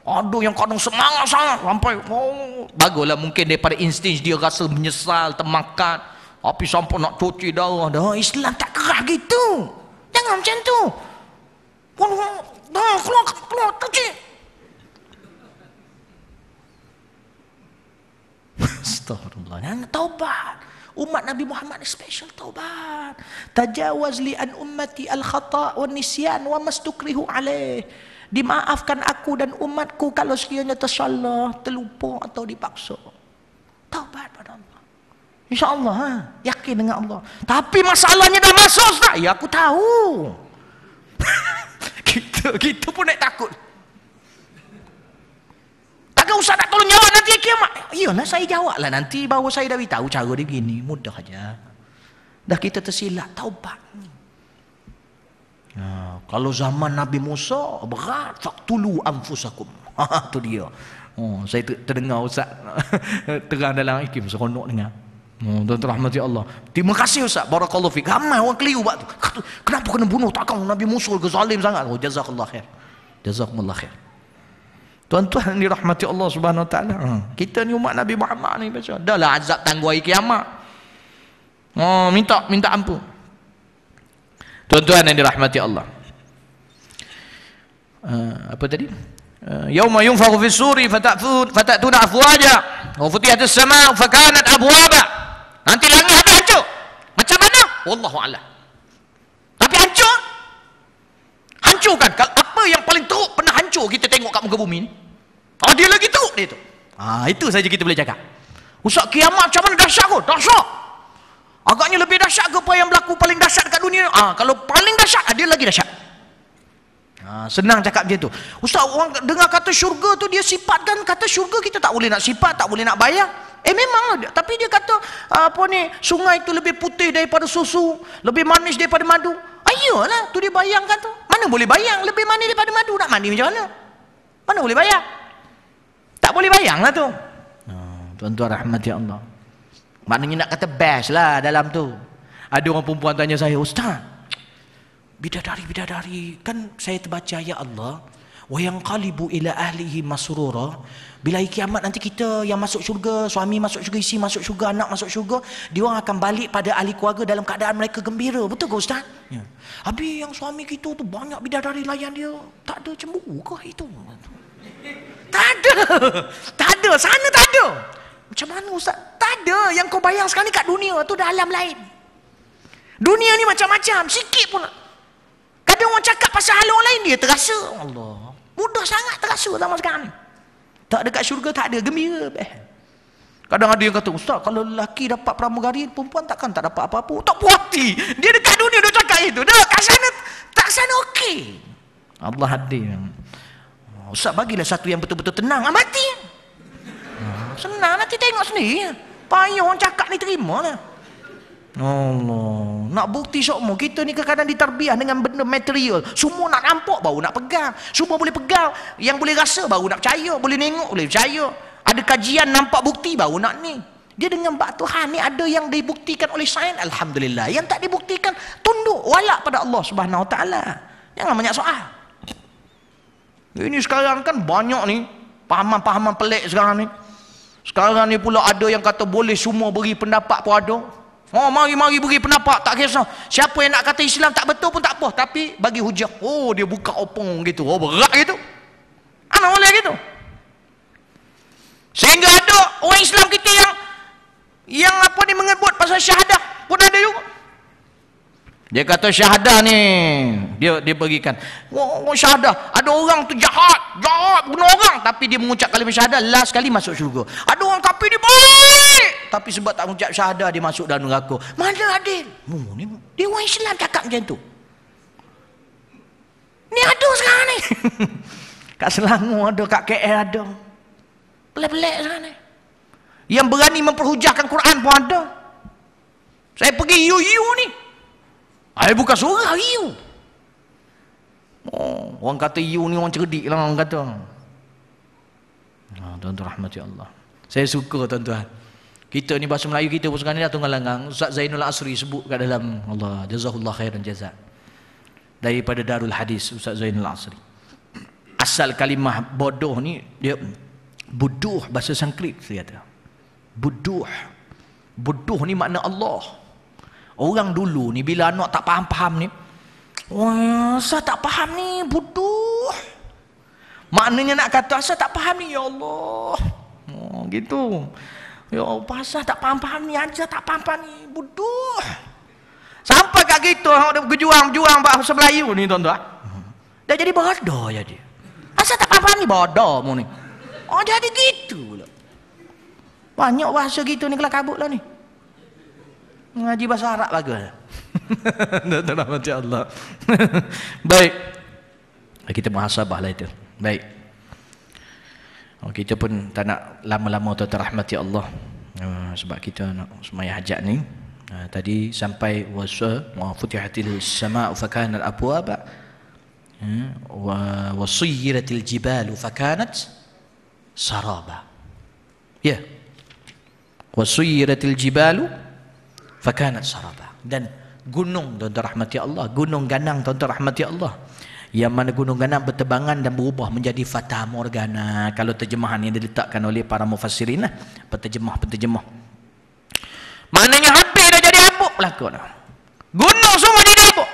ada yang kadang semangat sangat sampai baguslah, mungkin daripada insting dia rasa menyesal, termakan, tapi sampai nak cuci darah dah. Islam tak kerah gitu. Jangan macam tu. Keluar cuci. Astagfirullah. Taubat. Umat Nabi Muhammad ni special taubat. Tajawaz li an ummati al-khata' wa nisyan wa mastukrihu alaih. Dimaafkan aku dan umatku kalau sekiranya tersalah, terlupa atau dipaksa. Taubat pada Allah. InsyaAllah, yakin dengan Allah. Tapi masalahnya dah masuk tak? Ya aku tahu. kita pun nak takut. Takkan usah nak tolong jawab nanti kiamat. Iyalah saya jawablah nanti, bahawa saya dah beritahu cara dia gini, mudah aja. Dah kita tersilap, taubat. Kalau zaman Nabi Musa berat, faqtulu anfusakum. Tu dia. Saya terdengar ustaz terang dalam ikim, seronok dengar. Tuan-tuan rahmati Allah. Terima kasih ustaz, barakallahu fik. Ramai orang keliru buat tu. Kenapa kena bunuh? Takkan Nabi Musa ke zalim sangat? Jazakallah khair. Jazakumullah khair. Tuan-tuan dirahmati Allah Subhanahu wa taala. Kita ni umat Nabi Muhammad ni baca. Dahlah azab tangguh hari kiamat. Minta ampun. Tuan-tuan yang dirahmati Allah. Apa tadi? Yauma yunfakhu fis suri fatatuna afwaja wa futihatis sama' fakanat abwaba. Nanti langit habis hancur. Macam mana? Wallahu a'lam. Tapi hancur. Hancurkan. Apa yang paling teruk pernah hancur kita tengok kat muka bumi ni? Dia lagi teruk dia tu. Itu saja kita boleh cakap. Ustaz, kiamat macam mana dahsyat kot? Dahsyat. Agaknya lebih dahsyat ke apa yang berlaku paling dahsyat dekat dunia? Kalau paling dahsyat, dia lagi dahsyat. Senang cakap macam tu. Ustaz, orang dengar kata syurga tu dia sifatkan kata syurga, kita tak boleh nak sifat, tak boleh nak bayang. Memang tapi dia kata sungai tu lebih putih daripada susu, lebih manis daripada madu. Ayolah, tu dia bayangkan tu. Mana boleh bayang lebih manis daripada madu? Nak mandi macam mana? Mana boleh bayang? Tak boleh bayang lah tu. Tuan-tuan rahmati Allah. Maknanya nak kata best lah dalam tu. Ada orang perempuan tanya saya, Ustaz, bidadari kan saya terbaca ayat Allah, wa yanqalibu ila ahlihi masrura. Bila hari kiamat nanti kita yang masuk syurga, suami masuk syurga, isteri masuk syurga, anak masuk syurga, dia orang akan balik pada ahli keluarga dalam keadaan mereka gembira. Betul ke Ustaz? Ya. Habis yang suami kita tu banyak bidadari layan dia, tak ada cemburu ke itu? Tak ada. Tak ada, sana tak ada. Macam mana Ustaz? Tak ada. Yang kau bayang sekarang ni kat dunia tu dah alam lain. Dunia ni macam-macam, sikit pun. Kadang orang cakap pasal hal orang lain, dia terasa. Allah, mudah sangat terasa zaman sekarang ni. Tak dekat syurga tak ada, gembira. Kadang ada yang kata, Ustaz, kalau lelaki dapat pramugari, perempuan takkan tak dapat apa-apa. Tak puas hati. Dia dekat dunia dia cakap itu. Dah kat sana, tak sana okey. Allah hadir. Ustaz, bagilah satu yang betul-betul tenang. Mati. Senang, nanti tengok sendiri. Payah orang cakap ni, terima lah. Allah, nak bukti semua kita ni kadang-kadang ditarbiah dengan benda material. Semua nak nampak baru nak pegang, semua boleh pegang, yang boleh rasa baru nak percaya, boleh tengok boleh percaya, ada kajian nampak bukti baru nak ni. Dia dengan bak Tuhan ni ada yang dibuktikan oleh sains, alhamdulillah. Yang tak dibuktikan tunduk walak pada Allah Subhanahu Wa Taala. Jangan banyak soal. Ini sekarang kan banyak ni pahaman-pahaman pelik sekarang ni. Sekarang ni pula ada yang kata boleh semua beri pendapat pun ada. Mari beri pendapat, tak kisah. Siapa yang nak kata Islam tak betul pun tak apa, tapi bagi hujah. Dia buka opong gitu. Berat gitu. Mana boleh gitu? Sehingga ada orang Islam kita yang mengebut pasal syahadah pun ada juga. Dia kata syahadah ni dia berikan. Syahadah, ada orang tu jahat bunuh orang, tapi dia mengucap kalimah syahadah, last kali masuk syurga. Ada orang kafir dia baik, tapi sebab tak mengucap syahadah dia masuk dalam neraka. Mana adil? Dia orang Islam cakap macam tu. Ni ada sekarang ni. Kat Selangor ada, kat KL ada. Pelik-pelik sekarang ni. Yang berani memperhujahkan Quran pun ada. Saya pergi you ni. Bukan surah you. Orang kata you ni orang cerdik lah, orang kata. Tuan-tuan rahmati Allah. Saya suka tuan-tuan. Kita ni bahasa Melayu kita pun sekarang ni dah tunggal langgang. Ustaz Zainul Asri sebut kat dalam, Allah jazakallah khairan jazak, daripada Darul Hadis, Ustaz Zainul Asri. Asal kalimah bodoh ni dia buduh, bahasa Sanskrit dia kata. Buduh ni makna Allah. Orang dulu ni bila anak tak faham-faham ni, saya tak faham ni, buduh. Maknanya nak kata asal tak faham ni, ya Allah. Gitu. Ya Allah, pasal tak faham-faham ni aja, tak faham ni, buduh. Sampai kat gitu, berjuang bahasa Melayu ni tuan-tuan. Dah jadi bodoh jadi. Asal tak faham ni, bodoh mu ni. Jadi gitu pula. Banyak bahasa gitu ni kelak kabut lah ni. Ngaji bahasa Arab bagus. Tuan-tuan macam Allah. Baik. Kita muhasabah lah itu. Baik. Kita pun tak nak lama-lama tuan-tuan rahmati Allah. Sebab kita nak semaya hajat ni. Tadi sampai wa futihatil sama'u fakanat abwaba wa suyyiratil jibalu fakanat saraba. Ya. Wa suyyiratil jibalu fakanat saraba. Dan gunung tuan-tuan rahmati Allah, gunung ganang tuan-tuan rahmati Allah, yang mana gunung ganang bertebangan dan berubah menjadi fata morgana. Kalau terjemahan yang diletakkan oleh para mufassirin lah, penterjemah. Maknanya hampir dah jadi habuk belakang. Gunung semua jadi habuk.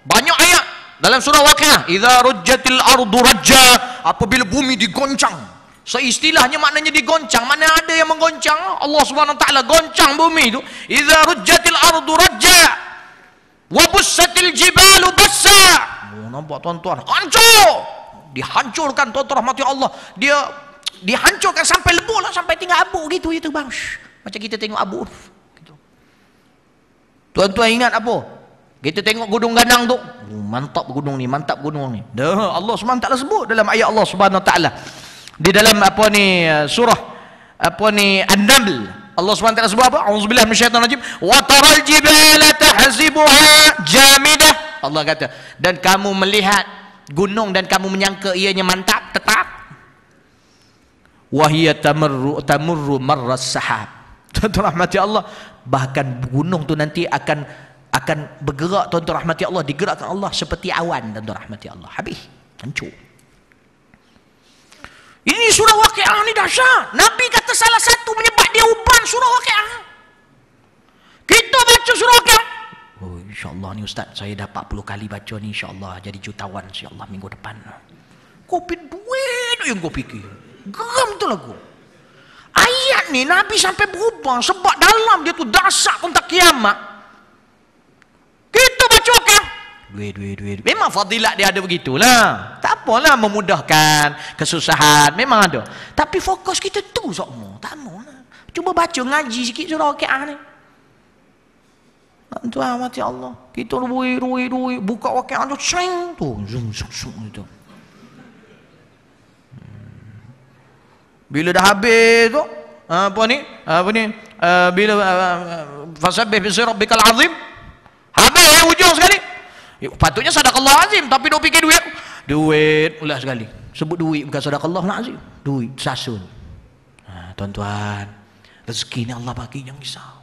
Banyak ayat dalam surah Waqiah, idza rujjatil ardu rajja, apabila bumi digoncang. Seistilahnya maknanya digoncang. Mana ada yang menggoncang? Allah Subhanahu Wa Taala goncang bumi itu. Idza rujjatil ardu rajja wa bussatil jibalu bassa. Nampak tuan-tuan, hancur. Dihancurkan tuan-tuan rahmati Allah. Dia dihancurkan sampai lebur lah, sampai tinggal abu gitu itu bang. Macam kita tengok abu gitu. Tuan-tuan ingat apa? Kita tengok gunung ganang tu, mantap gunung ni, mantap gunung ni. Dah Allah SWT sebut dalam ayat Allah Subhanahu Wa Taala. Di dalam apa ni surah apa ni An-Naml, Allah SWT sebut apa? Auzubillahi minasyaitonir rajim. Wa taral jibala tahsibuha jamidah. Allah kata, dan kamu melihat gunung dan kamu menyangka ianya mantap, tetap. Wa hiya tamurru marras sahab. Tuan-tuan rahmati Allah, bahkan gunung tu nanti akan bergerak, tuan-tuan rahmati Allah, digerakkan Allah seperti awan, tuan-tuan rahmati Allah. Habis, hancur. Ini surah Waqiah ni dahsyat. Nabi kata salah satu menyebab dia uban surah Waqiah. Kita baca surah Waqiah. Oh, insya-Allah ni ustaz, saya dah 40 kali baca ni, insya-Allah jadi jutawan insya-Allah minggu depan. Kopi duit yang kau fikir. Geram tu lagu. Ayat ni Nabi sampai berubah sebab dalam dia tu dahsyat tentang kiamat. Kita baca Waqiah. Duit. Memang fadilat dia ada begitulah. Tak apalah memudahkan kesusahan, memang ada. Tapi fokus kita tu semua. Tak maulah. Cuba baca ngaji sikit surah Waqiah ni. Tuan mati Allah. Kita duit buka Waqiah tu seng tu. Zoom gitu. Bila dah habis tu bila fasabbih bi rabbikal azim, habis hujung sekali. Patutnya sedekah azim, tapi dok fikir duit ulah sekali. Sebut duit bukan sedekah azim, duit sasun. Tuan-tuan, rezeki ni Allah bagi yang besar.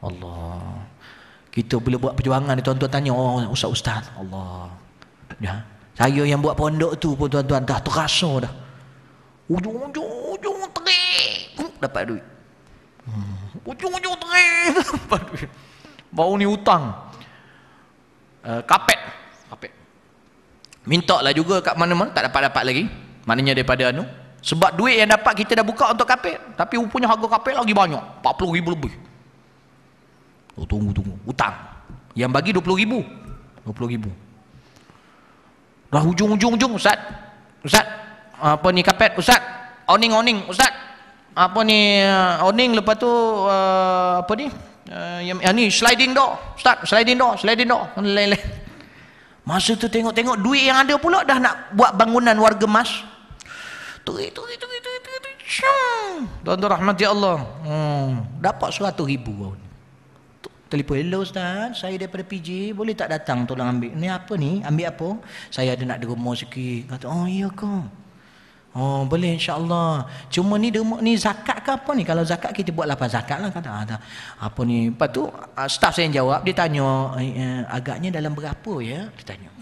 Allah. Kita bila buat perjuangan ni, tuan-tuan tanya, oh ustaz, Allah. Ya. Saya yang buat pondok tu pun tuan-tuan dah terasa dah. Ujung terik dapat duit. Ujung terik dapat duit. Baru ni hutang. Kapet. Minta lah juga kat mana-mana, tak dapat lagi. Maknanya daripada sebab duit yang dapat kita dah buka untuk kapet, tapi rupanya harga kapet lagi banyak, 40,000 lebih. Oh, tunggu. Hutang. Yang bagi 20,000. Dah hujung Ustaz. Apa ni kapet Ustaz? Oning Ustaz. Apa ni oning, lepas tu apa ni? Yang ni sliding door. Ustaz, sliding door. Lain-lain. Masa tu tengok duit yang ada pula dah nak buat bangunan warga mas. Tuit. Tuan-tuan rahmati Allah. Dapat 100,000 baru. Telefon, hello Ustaz, saya daripada PJ, boleh tak datang tolong ambil? Ni apa ni? Ambil apa? Saya ada nak derma sikit. Kata, oh iya ke? Oh boleh insya-Allah. Cuma ni derma ni zakat ke apa ni? Kalau zakat kita buat lapan zakat lah. Kata apa ni? Lepas tu staff saya yang jawab, dia tanya agaknya dalam berapa ya? Dia tanya.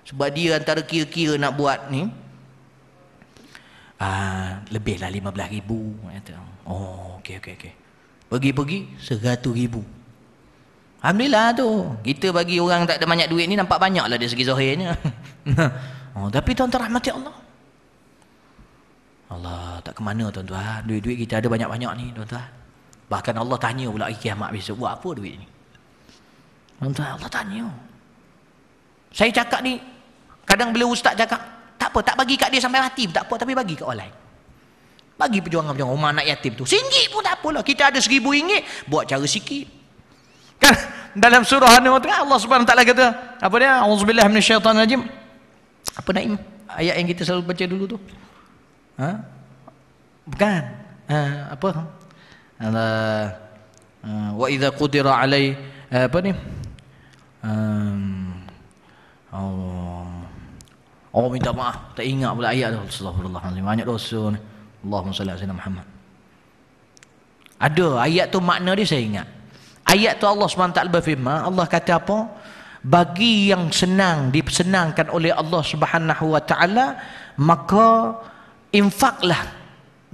Sebab dia antara kira-kira nak buat ni lebih lah 15,000. Oh okey. Pergi 100,000. Alhamdulillah tu. Kita bagi orang tak ada banyak duit ni nampak banyak lah dari segi zahirnya. Tapi tuan-tuan rahmati Allah. Allah tak ke mana tuan-tuan. Duit-duit kita ada banyak-banyak ni tuan-tuan. Bahkan Allah tanya pula hari kiamat besok, buat apa duit ni? Tuan-tuan, Allah tanya. Saya cakap ni, kadang bila ustaz cakap, tak apa, tak bagi kat dia sampai mati pun tak apa, tapi bagi kat orang lain. Bagi perjuangan rumah anak yatim tu. RM1 pun tak apalah. Kita ada RM1,000, buat cara sikit. Kan dalam surah An-Naml Allah Subhanahu Wa Taala kata apa dia? Auzubillahi minasyaitonir rajim. Apa Naim? Ayat yang kita selalu baca dulu tu. Bukan. Apa? Wa idza qudira alai apa ni? Minta maaf, tak ingat pula ayat tu. Astagfirullahalazim. Banyak dosa ni. Allahumma salli ala Muhammad. Ada ayat tu makna dia saya ingat. Ayat tu Allah SWT berfirman, Allah kata apa? Bagi yang senang, disenangkan oleh Allah Subhanahu Wa Taala, maka infaklah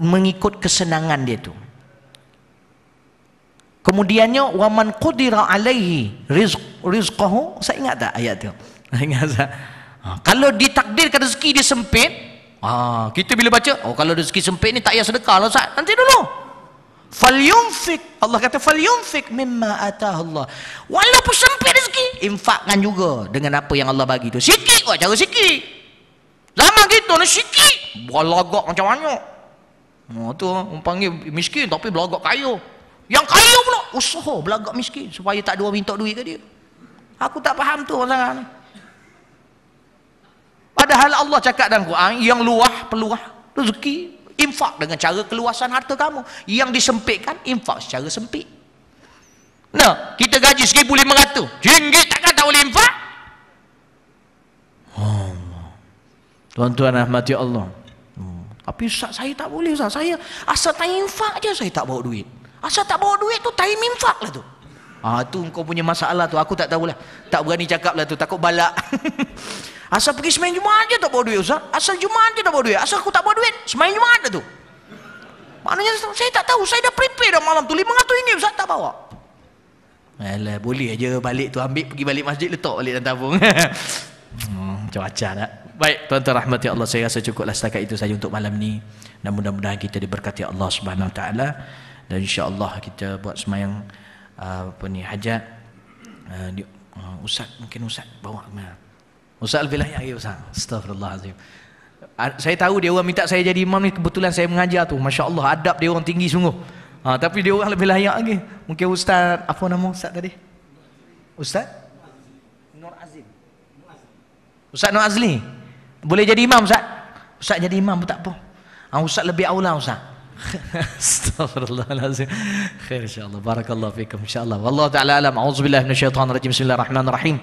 mengikut kesenangan dia tu. Kemudiannya waman qudira alaihi rizqahu, saya ingat tak ayat tu? Ingat tak? Kalau ditakdirkan rezeki dia sempit, kita bila baca, kalau rezeki sempit ni tak payah sedekah lah Ustaz. Nanti dulu. Falyunfik, Allah kata falyunfik mimma atahu Allah. Walaupun sempit rezeki, infakkan juga dengan apa yang Allah bagi tu. Sikit kok, cara sikit. Zaman kita ni sikit, berlagak macam banyak. Tu orang panggil miskin tapi berlagak kaya. Yang kaya pula usaha berlagak miskin supaya tak ada orang minta duit ke dia. Aku tak faham tu orang ni. Padahal Allah cakap dalam Quran, yang luah peluah rezeki, infak dengan cara keluasan harta kamu. Yang disempitkan, infak secara sempit. Nah, kita gaji 1,500, RM1 takkan tak boleh infak? Tuan-tuan rahmati Allah. Tapi Ustaz, saya tak boleh Ustaz. Saya asal time infak je saya tak bawa duit. Asal tak bawa duit tu time infak lah tu. Tu kau punya masalah tu, aku tak tahulah. Tak berani cakap lah tu, takut balak. Asal pergi semain Jumaat je tak bawa duit Ustaz. Asal Jumaat je tak bawa duit. Asal aku tak bawa duit, semain Jumaat dah tu. Maknanya saya tak tahu, saya dah prepare dah malam tu RM500 Ustaz tak bawa. Alah, boleh aja balik tu, ambil pergi balik masjid, letak balik dalam tabung. Macam-macam tak? Baik, tuan-tuan rahmati Allah, saya rasa cukuplah setakat itu saja untuk malam ni. Dan mudah-mudahan kita diberkati Allah Subhanahu Wa Taala, dan insya-Allah kita buat semayang hajat. Ustaz, mungkin Ustaz bawa mana? Ustaz lebih layak lagi Ustaz. Astaghfirullahalazim. Saya tahu dia orang minta saya jadi imam ni, kebetulan saya mengajar tu. Masya-Allah, adab dia orang tinggi sungguh. Tapi dia orang lebih layak lagi. Mungkin Ustaz, apa nama Ustaz tadi? Ustaz Nur Azim. Ustaz Nur Azli. Boleh jadi imam Ustaz? Ustaz jadi imam pun tak apa. Ustaz lebih aula Ustaz. Astaghfirullahalazim. Khair insya-Allah. Barakallahu fikum insya-Allah. Wallahu taala alam. Auzubillahi minasyaitonir rajim. Bismillahirrahmanirrahim.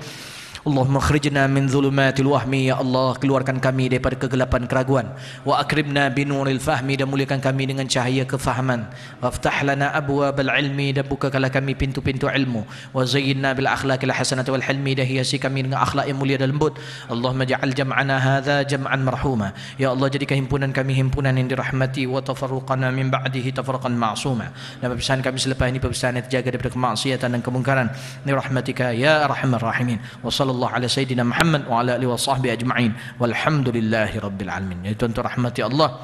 Allahumma khrijna min dhulumatil wahmi, ya Allah, keluarkan kami daripada kegelapan keraguan, wa akrimna binuril fahmi, dan muliakan kami dengan cahaya kefahaman, waftah lana abwabal ilmi, dan bukakanlah kami pintu-pintu ilmu, wa zayyinna bil akhlaqil hasanati wal hilmi, dan hiasi kami dengan akhlak yang mulia dan lembut. Allahumma ja'al jam'ana hadza jam'an marhuma, ya Allah, jadikan himpunan kami himpunan yang dirahmati, wa tafarruqana min ba'dihi tafarruqan ma'suma, dan perpisahan kami selepas ini perpisahan yang terjaga daripada kemaksiatan dan kemungkaran, bi rahmatika ya arhamar rahimin. Wa sallallahu ala sayyidina Muhammad wa ala alihi wa sahbihi ajma'in walhamdulillahi rabbil alamin. Ya tuan-tuan rahmati Allah,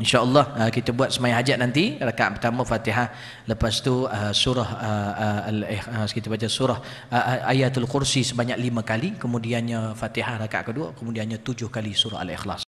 InsyaAllah kita buat sembahyang hajat nanti, rakaat pertama Fatihah, lepas tu kita baca surah Ayatul Kursi sebanyak 5 kali, kemudiannya Fatihah rakaat kedua, kemudiannya 7 kali surah Al-Ikhlas.